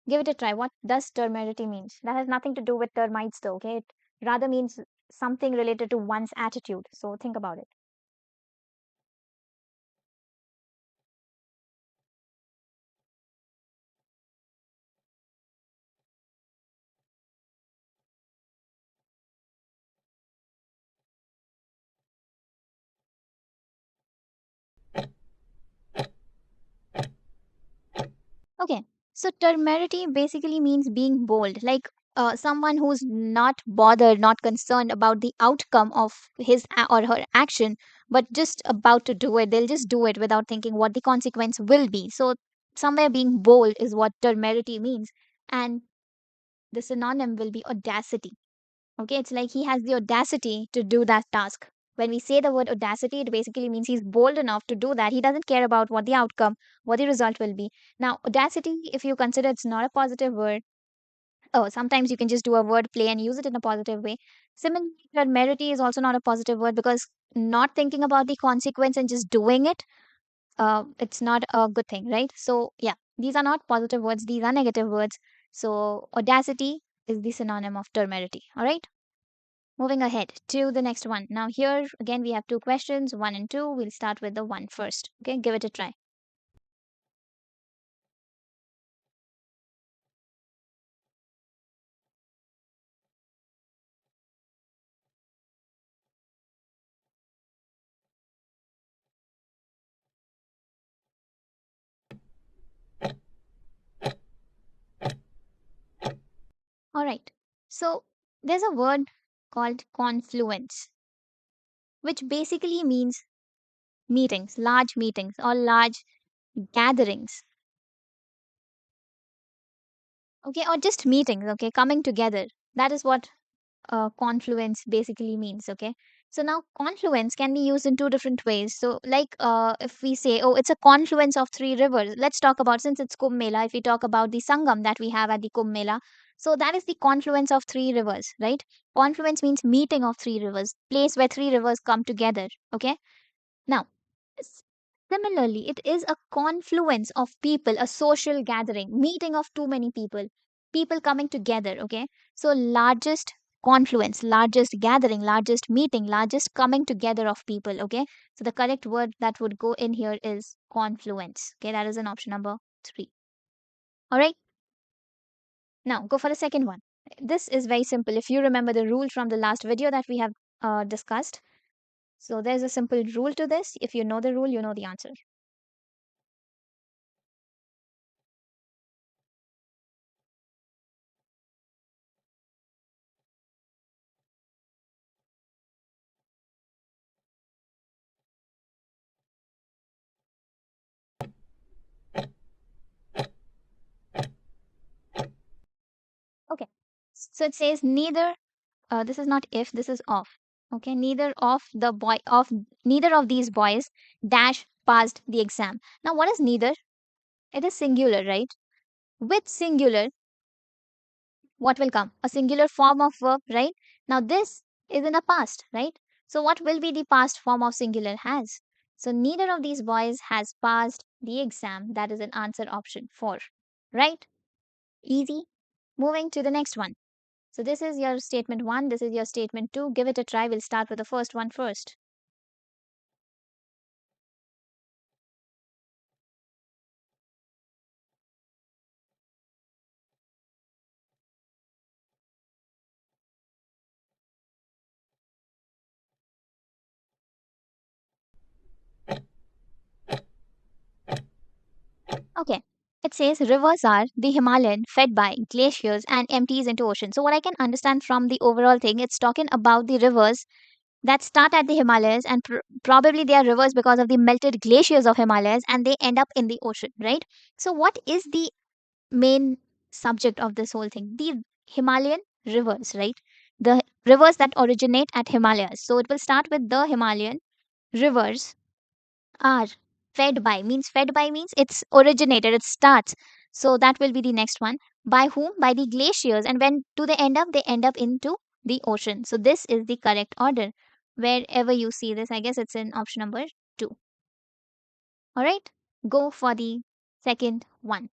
Give it a try. What does termerity means? That has nothing to do with termites though, okay? It rather means something related to one's attitude. So think about it. Okay. So temerity basically means being bold, like someone who's not bothered, not concerned about the outcome of or her action, but just about to do it. They'll just do it without thinking what the consequence will be. So somewhere being bold is what temerity means. And the synonym will be audacity. Okay, it's like he has the audacity to do that task. When we say the word audacity, it basically means he's bold enough to do that. He doesn't care about what the outcome, what the result will be. Now, audacity, if you consider it's not a positive word, oh, sometimes you can just do a word play and use it in a positive way. Similarly, temerity is also not a positive word because not thinking about the consequence and just doing it, it's not a good thing, right? So, yeah, these are not positive words, these are negative words. So, audacity is the synonym of temerity, all right? Moving ahead to the next one. Now, here again, we have two questions, 1 and 2. We'll start with the one first. Okay, give it a try. All right. So, there's a word called confluence, which basically means meetings or large gatherings. Okay, or just meetings, okay, coming together. That is what confluence basically means. Okay, so now confluence can be used in two different ways. So like if we say, oh, it's a confluence of three rivers, let's talk about, since it's Kumbh Mela, if we talk about the sangam that we have at the Kumbh Mela, so that is the confluence of three rivers, right? Confluence means meeting of three rivers, place where three rivers come together. Okay, now s- similarly, it is a confluence of people, a social gathering, meeting of too many people. people coming together. Okay, so largest confluence, largest gathering, largest meeting, largest coming together of people. Okay, so the correct word that would go in here is confluence. Okay, that is an option number 3. All right, now go for the second one. This is very simple. If you remember the rule from the last video that we have discussed, so there's a simple rule to this. If you know the rule, you know the answer. Okay, so it says neither, this is not if, this is of. Okay, neither of these boys dash passed the exam. Now what is neither? It is singular, right? With singular, what will come? A singular form of verb, right? Now this is in the past, right? So what will be the past form of singular has? So neither of these boys has passed the exam. That is an answer option 4, right? Easy. Moving to the next one. So this is your statement 1, this is your statement 2. Give it a try. We'll start with the first one first. Okay. It says rivers are the Himalayan fed by glaciers and empties into ocean. So what I can understand from the overall thing, it's talking about the rivers that start at the Himalayas, and probably they are rivers because of the melted glaciers of Himalayas, and they end up in the ocean, right? So what is the main subject of this whole thing? The Himalayan rivers, right? The rivers that originate at Himalayas. So it will start with the Himalayan rivers are fed by, means it's originated, it starts. So that will be the next one. By whom? By the glaciers. And when do they end up? They end up into the ocean. So this is the correct order. Wherever you see this, I guess it's in option number 2. All right, go for the second one.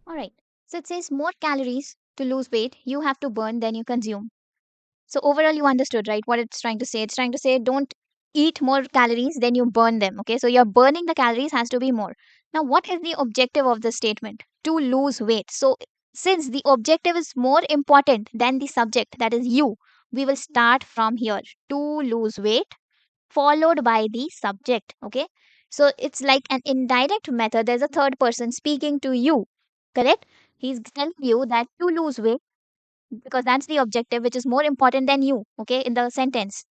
All right, so it says more calories to lose weight you have to burn than you consume. So overall, you understood, right? What it's trying to say. It's trying to say don't eat more calories than you burn them. Okay, so you're burning the calories has to be more. Now, what is the objective of this statement? To lose weight. So since the objective is more important than the subject, that is you, we will start from here. To lose weight, followed by the subject. Okay, so it's like an indirect method. There's a third person speaking to you. Correct? He's telling you that to lose weight, because that's the objective which is more important than you, okay, in the sentence.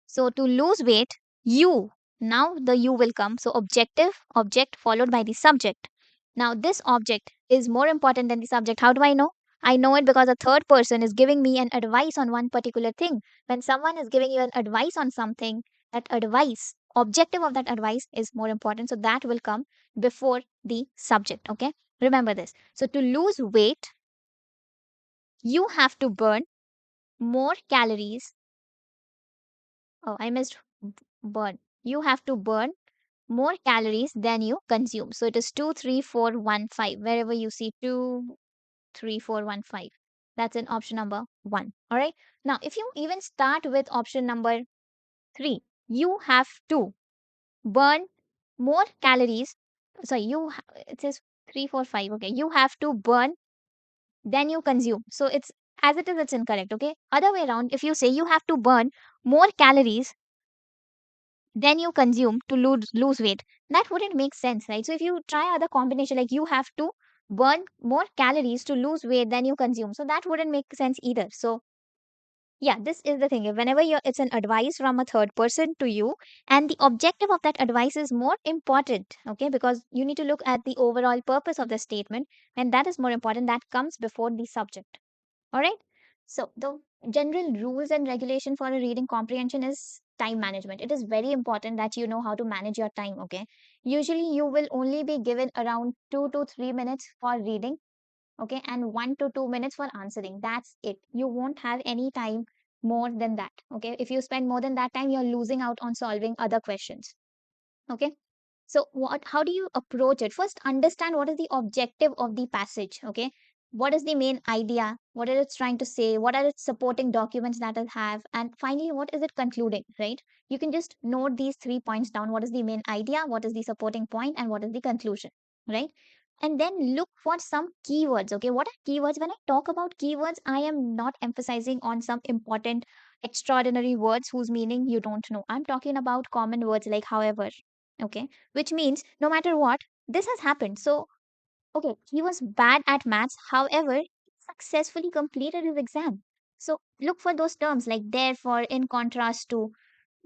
So to lose weight, you, now the you will come. So objective, object followed by the subject. Now this object is more important than the subject. How do I know? I know it because a third person is giving me an advice on one particular thing. When someone is giving you an advice on something, that advice, objective of that advice is more important. So that will come before the subject. Okay. Remember this. So to lose weight, you have to burn more calories. Oh, I missed burn. You have to burn more calories than you consume. So it is 23415. Wherever you see 23415, that's in option number 1. All right. Now, if you even start with option number 3, you have to burn more calories. Sorry, it says 345. Okay. You have to burn than you consume. So it's as it is, it's incorrect. Okay. Other way around, if you say you have to burn more calories then you consume to lose weight, that wouldn't make sense, right? So if you try other combination, like you have to burn more calories to lose weight than you consume, so that wouldn't make sense either. So yeah, this is the thing. Whenever it's an advice from a third person to you, and the objective of that advice is more important, okay, because you need to look at the overall purpose of the statement, and that is more important, that comes before the subject. All right. So the general rules and regulation for a reading comprehension is time management. It is very important that you know how to manage your time, okay? Usually you will only be given around 2 to 3 minutes for reading, okay, and 1 to 2 minutes for answering. That's it. You won't have any time more than that, okay? If you spend more than that time, you're losing out on solving other questions, okay? So what how do you approach it? First, understand what is the objective of the passage, okay? What is the main idea? What is it trying to say? What are its supporting documents that it have? And finally, what is it concluding, right? You can just note these 3 points down. What is the main idea? What is the supporting point? And what is the conclusion, right? And then look for some keywords, okay? What are keywords? When I talk about keywords, I am not emphasizing on some important extraordinary words whose meaning you don't know. I'm talking about common words like however, okay, which means no matter what, this has happened. So, okay, he was bad at maths. However, he successfully completed his exam. So, look for those terms like therefore, in contrast to,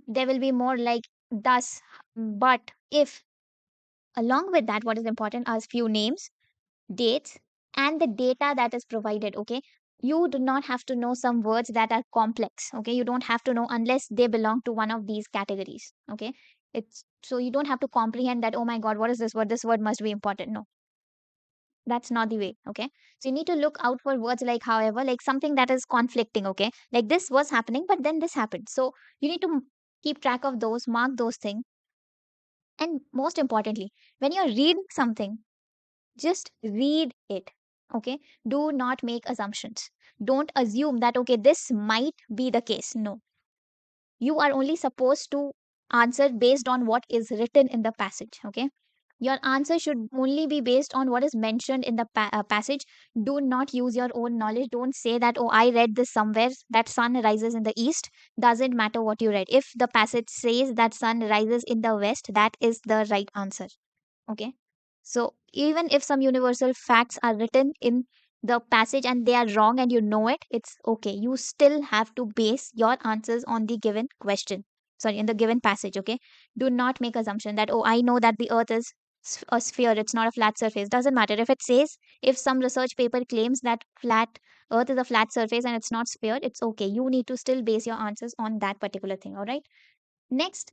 there will be more like thus, but, if. Along with that, what is important are few names, dates, and the data that is provided, okay? You do not have to know some words that are complex, okay? You don't have to know unless they belong to one of these categories, okay? It's so you don't have to comprehend that, oh my god, what is this word? This word must be important. No, that's not the way, okay? So you need to look out for words like however, like something that is conflicting, okay? Like this was happening, but then this happened. So you need to keep track of those, mark those things. And most importantly, when you're reading something, just read it, okay? Do not make assumptions. Don't assume that, okay, this might be the case. No, you are only supposed to answer based on what is written in the passage, okay? Your answer should only be based on what is mentioned in the passage. Do not use your own knowledge. Don't say that, oh, I read this somewhere that sun rises in the east. Doesn't matter what you read. If the passage says that sun rises in the west, that is the right answer, okay? So even if some universal facts are written in the passage and they are wrong and you know it, it's okay. You still have to base your answers on the given question. Sorry, in the given passage, okay? Do not make assumption that, oh, I know that the earth is a sphere, it's not a flat surface. Doesn't matter if it says, if some research paper claims that flat earth is a flat surface and it's not sphere, it's okay. You need to still base your answers on that particular thing, all right? Next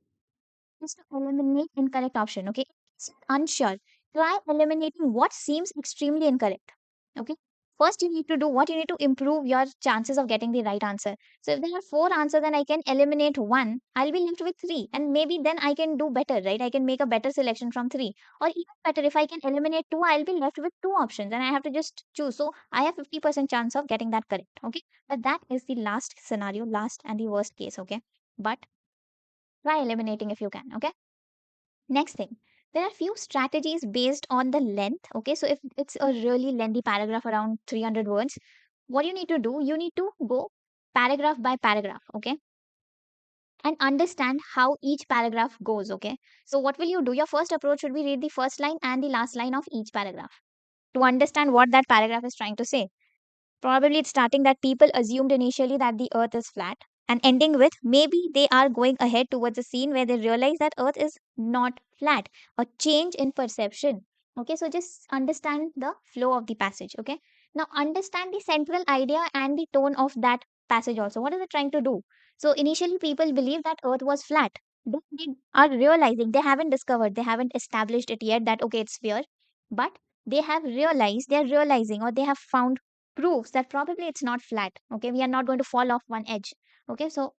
is to eliminate incorrect option. Okay. It's unsure. Try eliminating what seems extremely incorrect. Okay. First, you need to do what you need to improve your chances of getting the right answer. So, if there are four answers, then I can eliminate one. I'll be left with three. And maybe then I can do better, right? I can make a better selection from three. Or even better, if I can eliminate two, I'll be left with two options and I have to just choose. So, I have 50% chance of getting that correct. Okay. But that is the last scenario, last and the worst case. Okay. But try eliminating if you can. Okay. Next thing, there are few strategies based on the length. Okay, so if it's a really lengthy paragraph around 300 words, what you need to do, you need to go paragraph by paragraph, okay, and understand how each paragraph goes. Okay, so what will you do? Your first approach should be read the first line and the last line of each paragraph to understand what that paragraph is trying to say. Probably it's starting that people assumed initially that the earth is flat and ending with maybe they are going ahead towards a scene where they realize that earth is not flat. A change in perception. Okay, so just understand the flow of the passage. Okay, now understand the central idea and the tone of that passage also. What is it trying to do? So initially people believe that earth was flat. They are realizing, they haven't discovered, they haven't established it yet that okay, it's sphere, but they have realized, they are realizing, or they have found proves that probably it's not flat. Okay, we are not going to fall off one edge. Okay, so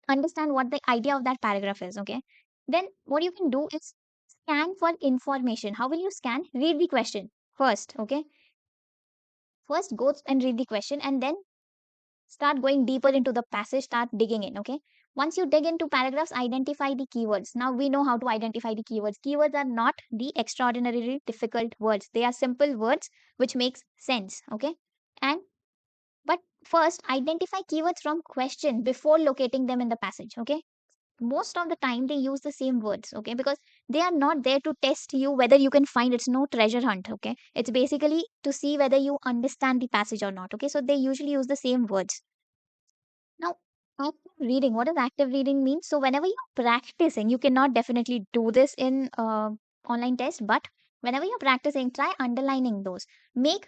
understand what the idea of that paragraph is. Okay, then what you can do is scan for information. How will you scan? Read the question first. Okay, first go and read the question and then start going deeper into the passage, start digging in. Okay, once you dig into paragraphs, identify the keywords. Now we know how to identify the keywords. Keywords are not the extraordinarily difficult words, they are simple words which makes sense. Okay, and but first, identify keywords from question before locating them in the passage. Okay. Most of the time they use the same words. Okay. Because they are not there to test you whether you can find, it's no treasure hunt. Okay. It's basically to see whether you understand the passage or not. Okay. So they usually use the same words. Now, active reading. What does active reading mean? So whenever you're practicing, you cannot definitely do this in online test, but whenever you're practicing, try underlining those. Make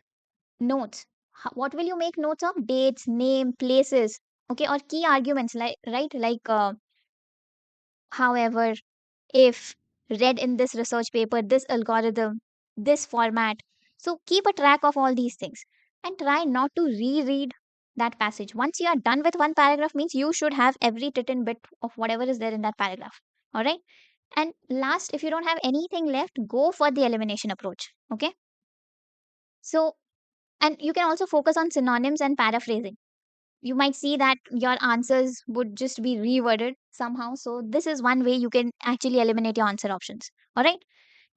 notes. What will you make notes of? Dates, name, places, okay, or key arguments, like right, like However, if read in this research paper, this algorithm, this format. So keep a track of all these things and try not to reread that passage. Once you are done with one paragraph, means you should have every tit and bit of whatever is there in that paragraph. All right. And last, if you don't have anything left, go for the elimination approach. Okay. So, and you can also focus on synonyms and paraphrasing. You might see that your answers would just be reworded somehow. So, this is one way you can actually eliminate your answer options. All right.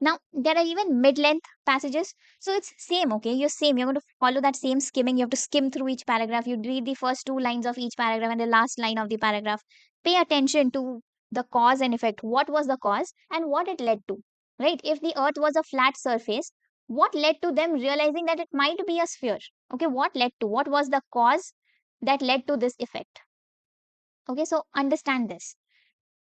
Now, there are even mid-length passages. So it's same, okay? You're same. You're going to follow that same skimming. You have to skim through each paragraph. You read the first two lines of each paragraph and the last line of the paragraph. Pay attention to the cause and effect. What was the cause and what it led to, right? If the earth was a flat surface, what led to them realizing that it might be a sphere? Okay, what led to? What was the cause that led to this effect? Okay, so understand this,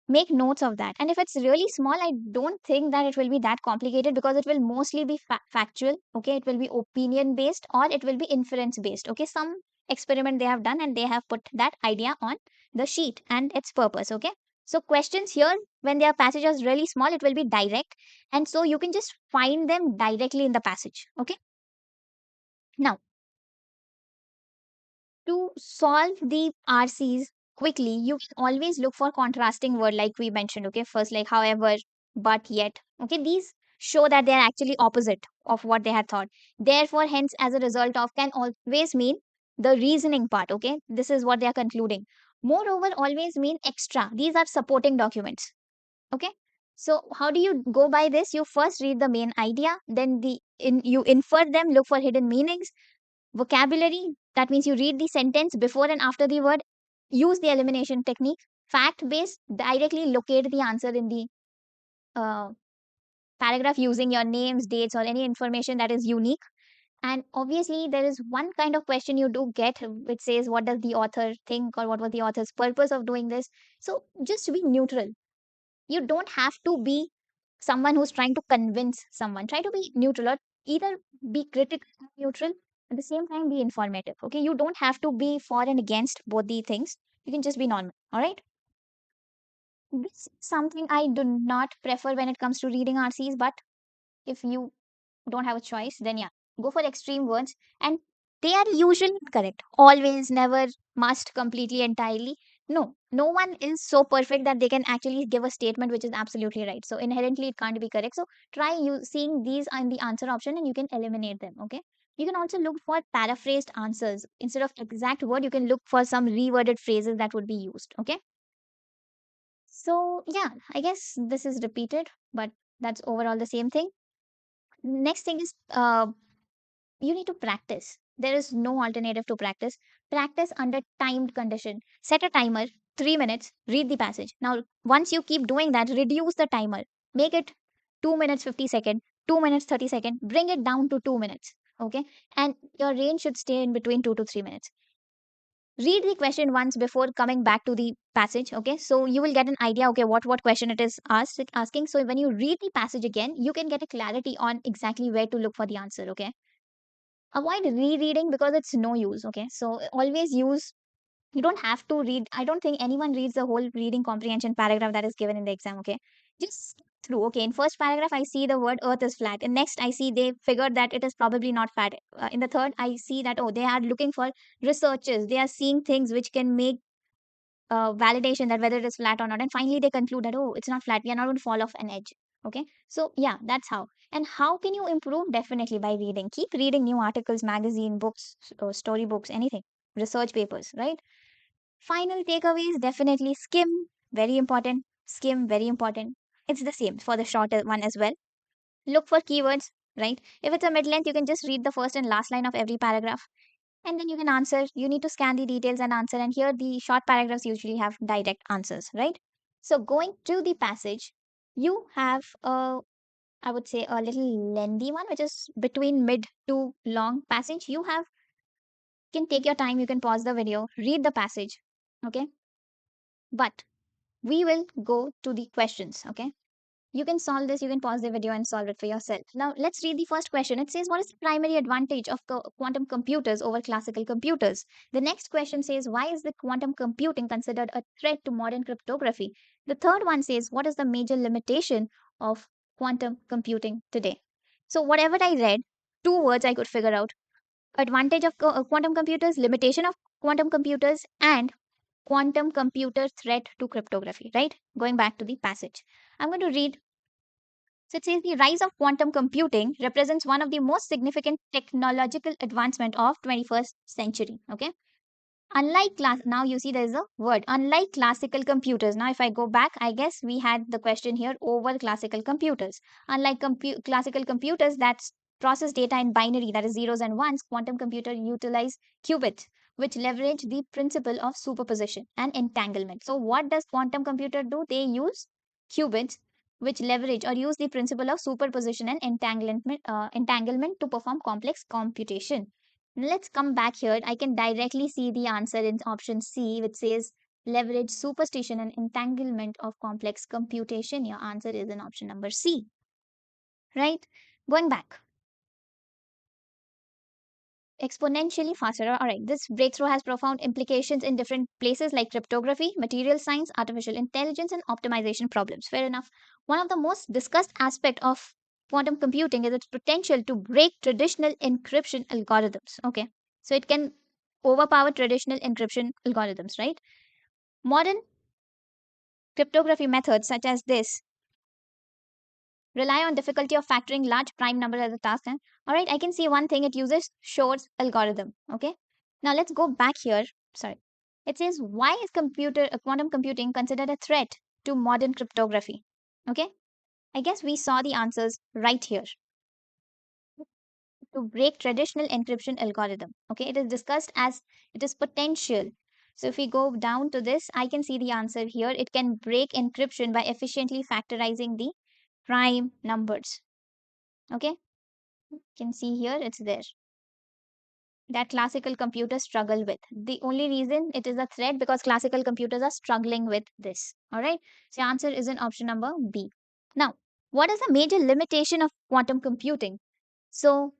make notes of that. And if it's really small, I don't think that it will be that complicated because it will mostly be factual. Okay, it will be opinion based or it will be inference based. Okay, some experiment they have done and they have put that idea on the sheet and its purpose. Okay, so questions here, when their passage is really small, it will be direct, and so you can just find them directly in the passage. Okay, now to solve the RCs quickly, you can always look for contrasting word like we mentioned. Okay, first like however, but yet. Okay, these show that they are actually opposite of what they had thought. Therefore, hence, as a result of can always mean the reasoning part. Okay, this is what they are concluding. Moreover, always mean extra. These are supporting documents. Okay. So how do you go by this? You first read the main idea, then you infer them, look for hidden meanings. Vocabulary, that means you read the sentence before and after the word. Use the elimination technique. Fact based, directly locate the answer in the uh, paragraph using your names, dates, or any information that is unique. And obviously, there is one kind of question you do get which says, what does the author think, or what was the author's purpose of doing this? So just be neutral. You don't have to be someone who's trying to convince someone. Try to be neutral, or either be critical and neutral, at the same time be informative. Okay, you don't have to be for and against both the things. You can just be normal. All right, this is something I do not prefer when it comes to reading RCs, but if you don't have a choice, then yeah, go for extreme words. And they are usually correct. Always, never, must, completely, entirely. No, no one is so perfect that they can actually give a statement which is absolutely right. So inherently, it can't be correct. So try you seeing these in the answer option, and you can eliminate them. Okay. You can also look for paraphrased answers. Instead of exact word, you can look for some reworded phrases that would be used. Okay. So yeah, I guess this is repeated, but that's overall the same thing. Next thing is you need to practice. There is no alternative to practice. Practice under timed condition. Set a timer, 3 minutes, read the passage. Now, once you keep doing that, reduce the timer. Make it 2 minutes 50 second, 2 minutes 30 second, bring it down to 2 minutes. Okay? And your range should stay in between 2 to 3 minutes. Read the question once before coming back to the passage. Okay? So you will get an idea, okay, what question it is asking. So when you read the passage again, you can get a clarity on exactly where to look for the answer. Okay? Avoid rereading because it's no use. Okay, so always use, you don't have to read. I don't think anyone reads the whole reading comprehension paragraph that is given in the exam. Okay, just skip through. Okay, in first paragraph I see the word earth is flat, in next I see they figured that it is probably not flat. In the third I see that, oh, they are looking for researches, they are seeing things which can make validation that whether it is flat or not. And finally, they conclude that, oh, it's not flat. We are not going to fall off an edge. Okay. So, yeah, that's how. And how can you improve? Definitely by reading. Keep reading new articles, magazine, books, storybooks, anything, research papers, right? Final takeaways, definitely skim, very important. Skim, very important. It's the same for the shorter one as well. Look for keywords, right? If it's a mid length, you can just read the first and last line of every paragraph and then you can answer. You need to scan the details and answer, and here the short paragraphs usually have direct answers, right? So going to the passage, you have a, I would say, a little lengthy one which is between mid to long passage. You have, can take your time, you can pause the video, read the passage. Okay, but we will go to the questions. Okay, You can solve this. You can pause the video and solve it for yourself. Now, let's read the first question. It says, what is the primary advantage of quantum computers over classical computers? The next question says, why is the quantum computing considered a threat to modern cryptography? The third one says, what is the major limitation of quantum computing today? So, whatever I read, two words I could figure out: advantage of quantum computers, limitation of quantum computers, and quantum computer threat to cryptography, right? Going back to the passage. I'm going to read. So it says the rise of quantum computing represents one of the most significant technological advancement of 21st century. Okay. Unlike now you see there is a word, unlike classical computers. Now if I go back, I guess we had the question here over classical computers. Unlike classical computers that process data in binary, that is zeros and ones, quantum computer utilize qubits, which leverage the principle of superposition and entanglement. So what does quantum computer do? They use qubits which leverage or use the principle of superposition and entanglement to perform complex computation. Let's come back here. I can directly see the answer in option C, which says leverage superstition and entanglement of complex computation. Your answer is in option number C, right? Going back, exponentially faster. All right, this breakthrough has profound implications in different places like cryptography, material science, artificial intelligence, and optimization problems. Fair enough. One of the most discussed aspect of quantum computing is its potential to break traditional encryption algorithms. Okay, so it can overpower traditional encryption algorithms, right? Modern cryptography methods such as this rely on difficulty of factoring large prime numbers as a task. And all right, I can see one thing, it uses Shor's algorithm. Okay. Now let's go back here. Sorry. It says, why is quantum computing considered a threat to modern cryptography? Okay. I guess we saw the answers right here. To break traditional encryption algorithm. Okay. It is discussed as it is potential. So if we go down to this, I can see the answer here. It can break encryption by efficiently factorizing the prime numbers. Okay, you can see here it's there that classical computers struggle with. The only reason it is a threat because classical computers are struggling with this. All right, so answer is in option number B. Now, what is the major limitation of quantum computing? So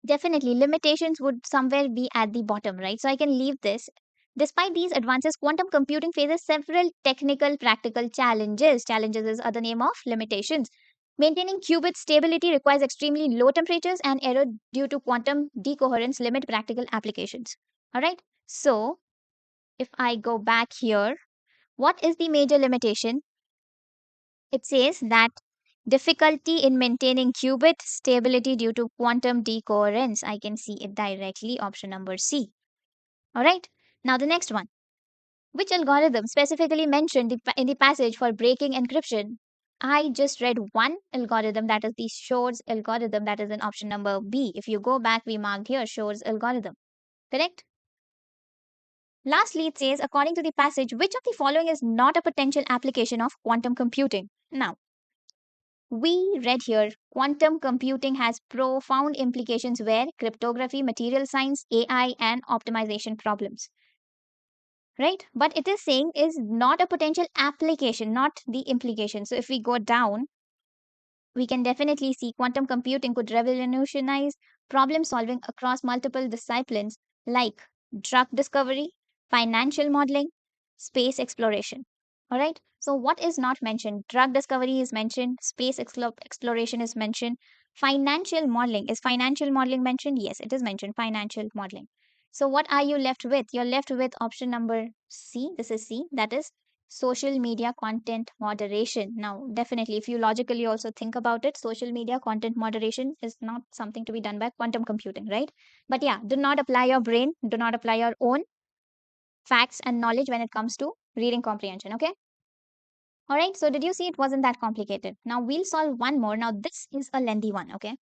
definitely, limitations would somewhere be at the bottom, right? So I can leave this. Despite these advances, quantum computing faces several technical, practical challenges. Challenges is other name of limitations. Maintaining qubit stability requires extremely low temperatures, and error due to quantum decoherence limit practical applications. All right. So if I go back here, what is the major limitation? It says that difficulty in maintaining qubit stability due to quantum decoherence. I can see it directly, option number C. All right. Now the next one. Which algorithm specifically mentioned in the passage for breaking encryption? I just read one algorithm, that is the Shor's algorithm, that is in option number B. If you go back, we marked here Shor's algorithm. Correct? Lastly, it says, according to the passage, which of the following is not a potential application of quantum computing? Now, we read here quantum computing has profound implications where cryptography, material science, AI, and optimization problems. Right? But it is saying is not a potential application, not the implication. So if we go down, we can definitely see quantum computing could revolutionize problem solving across multiple disciplines like drug discovery, financial modeling, space exploration. All right. So, what is not mentioned? Drug discovery is mentioned, space exploration is mentioned, financial modeling. Is financial modeling mentioned? Yes, it is mentioned, financial modeling. So, what are you left with? You're left with option number C. This is C. That is social media content moderation. Now, definitely, if you logically also think about it, social media content moderation is not something to be done by quantum computing, right? But yeah, do not apply your brain, do not apply your own facts and knowledge when it comes to reading comprehension, okay? All right, so did you see it wasn't that complicated? Now, we'll solve one more. Now, this is a lengthy one, okay?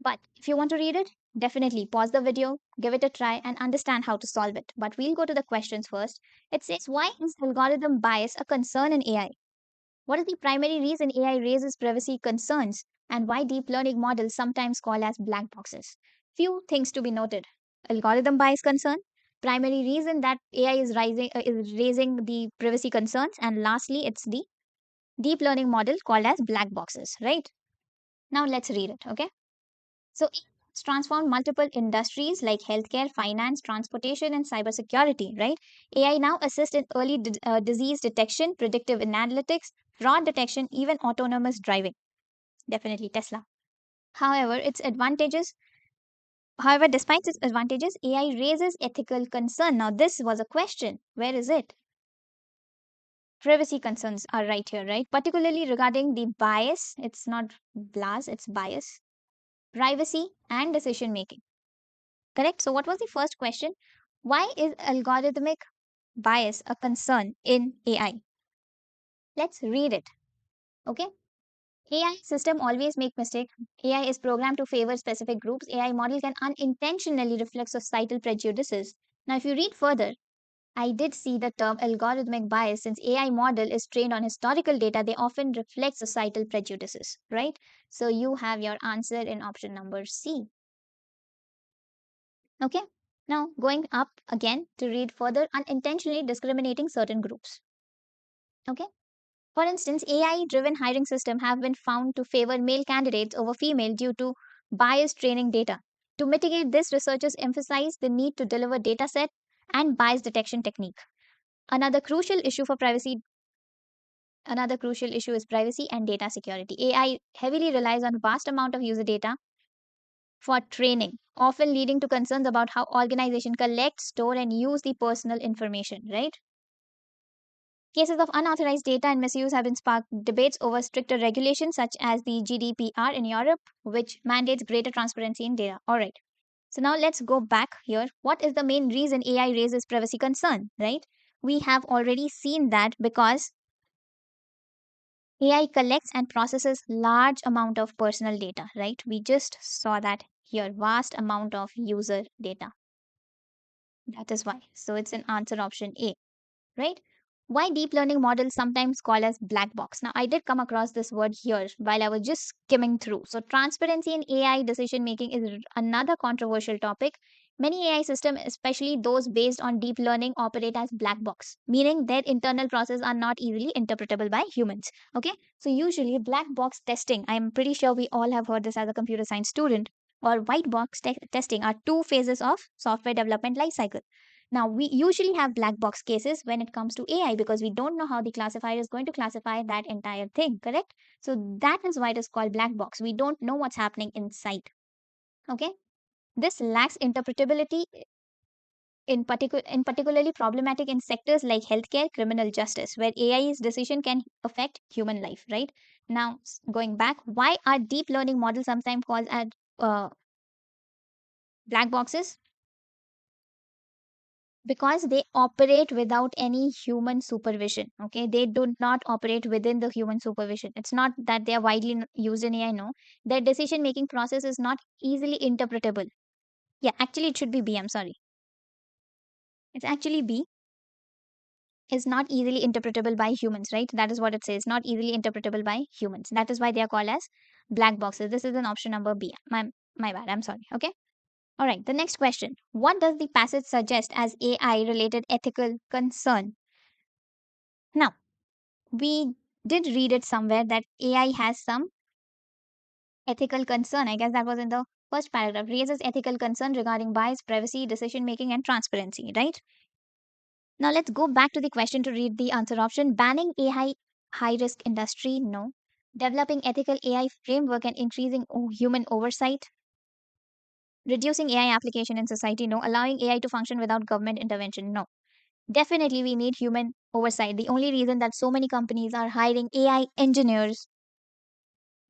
But if you want to read it, definitely pause the video, give it a try, and understand how to solve it. But we'll go to the questions first. It says, why is algorithm bias a concern in AI? What is the primary reason AI raises privacy concerns, and why deep learning models sometimes called as black boxes? Few things to be noted. Algorithm bias concern, primary reason that AI is raising the privacy concerns, and lastly, it's the deep learning model called as black boxes, right? Now let's read it, okay? So it's transformed multiple industries like healthcare, finance, transportation, and cybersecurity, right? AI now assists in early disease detection, predictive analytics, fraud detection, even autonomous driving. Definitely Tesla. However, its advantages However, despite its advantages, AI raises ethical concern. Now, this was a question. Where is it? Privacy concerns are right here, right? Particularly regarding the bias. It's not bias, it's bias. Privacy and decision making. Correct? So, what was the first question? Why is algorithmic bias a concern in AI? Let's read it. Okay? AI system always make mistake. AI is programmed to favor specific groups. AI model can unintentionally reflect societal prejudices. Now, if you read further, I did see the term algorithmic bias since AI model is trained on historical data, they often reflect societal prejudices, right? So you have your answer in option number C. Okay. Now going up again to read further, unintentionally discriminating certain groups. Okay. For instance, AI driven hiring systems have been found to favor male candidates over female due to biased training data. To mitigate this, researchers emphasize the need to deliver data set and bias detection technique. Another crucial issue for privacy Another crucial issue is privacy and data security. AI heavily relies on vast amount of user data for training, often leading to concerns about how organizations collect, store, and use the personal information, right? Cases of unauthorized data and misuse have been sparked debates over stricter regulations such as the GDPR in Europe, which mandates greater transparency in data. All right. So now let's go back here. What is the main reason AI raises privacy concern, right? We have already seen that because AI collects and processes large amount of personal data, right? We just saw that here, vast amount of user data. That is why. So it's an answer option A, right? Why deep learning models sometimes called as black box? Now, I did come across this word here while I was just skimming through. So, transparency in AI decision making is another controversial topic. Many AI systems, especially those based on deep learning, operate as black box, meaning their internal processes are not easily interpretable by humans. Okay, so usually black box testing, I'm pretty sure we all have heard this as a computer science student, or white box testing are two phases of software development lifecycle. Now, we usually have black box cases when it comes to AI because we don't know how the classifier is going to classify that entire thing, correct? So, that is why it is called black box. We don't know what's happening inside. Okay? This lacks interpretability in particularly problematic in sectors like healthcare, criminal justice, where AI's decision can affect human life, right? Now, going back, why are deep learning models sometimes called as black boxes? Because they operate without any human supervision. Okay, they do not operate within the human supervision. It's not that they are widely used in AI. No, their decision making process is not easily interpretable. Yeah, actually it should be B. I'm sorry, it's actually B. Is not easily interpretable by humans, right? That is what it says, not easily interpretable by humans. That is why they are called as black boxes. This is an option number B. My bad, I'm sorry. Okay. All right, the next question. What does the passage suggest as AI related ethical concern? Now, we did read it somewhere that AI has some ethical concern. I guess that was in the first paragraph. Raises ethical concern regarding bias, privacy, decision making, and transparency, right? Now let's go back to the question to read the answer option. Banning AI high risk industry? No. Developing ethical AI framework and increasing human oversight? Reducing AI application in society? No. Allowing AI to function without government intervention? No. Definitely, we need human oversight. The only reason that so many companies are hiring AI engineers,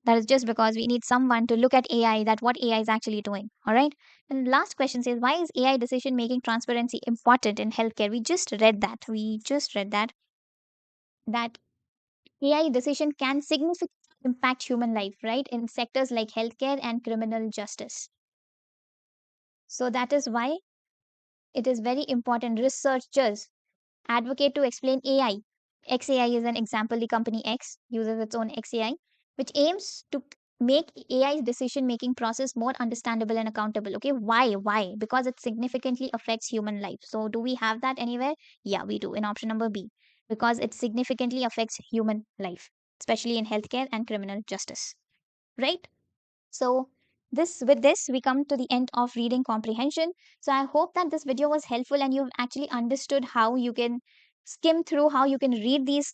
that is just because we need someone to look at AI, that what AI is actually doing. All right. And last question says, why is AI decision making transparency important in healthcare? We just read that. That AI decision can significantly impact human life, right? In sectors like healthcare and criminal justice. So that is why it is very important. Researchers advocate to explain AI. XAI is an example. The company X uses its own XAI, which aims to make AI's decision making process more understandable and accountable. Okay, why? Why? Because it significantly affects human life. So, do we have that anywhere? Yeah, we do in option number B, because it significantly affects human life. especially in healthcare and criminal justice, right? So this we come to the end of reading comprehension. So I hope that this video was helpful and you've actually understood how you can skim through, how you can read these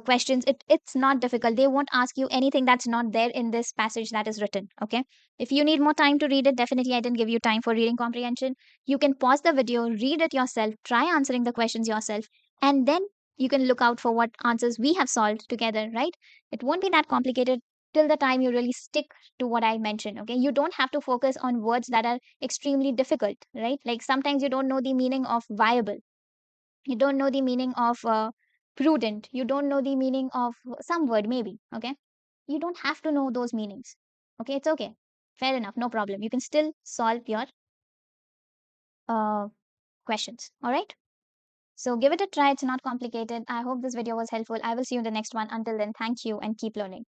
questions. It's not difficult. They won't ask you anything that's not there in this passage that is written. Okay. If you need more time to read it, definitely I didn't give you time for reading comprehension. You can pause the video, read it yourself, try answering the questions yourself, and then you can look out for what answers we have solved together, right? It won't be that complicated till the time you really stick to what I mentioned. Okay. You don't have to focus on words that are extremely difficult, right? Like sometimes you don't know the meaning of viable, you don't know the meaning of prudent, you don't know the meaning of some word, maybe. Okay. You don't have to know those meanings. Okay. It's okay. Fair enough. No problem. You can still solve your uh, questions. All right. So give it a try. It's not complicated. I hope this video was helpful. I will see you in the next one. Until then, thank you and keep learning.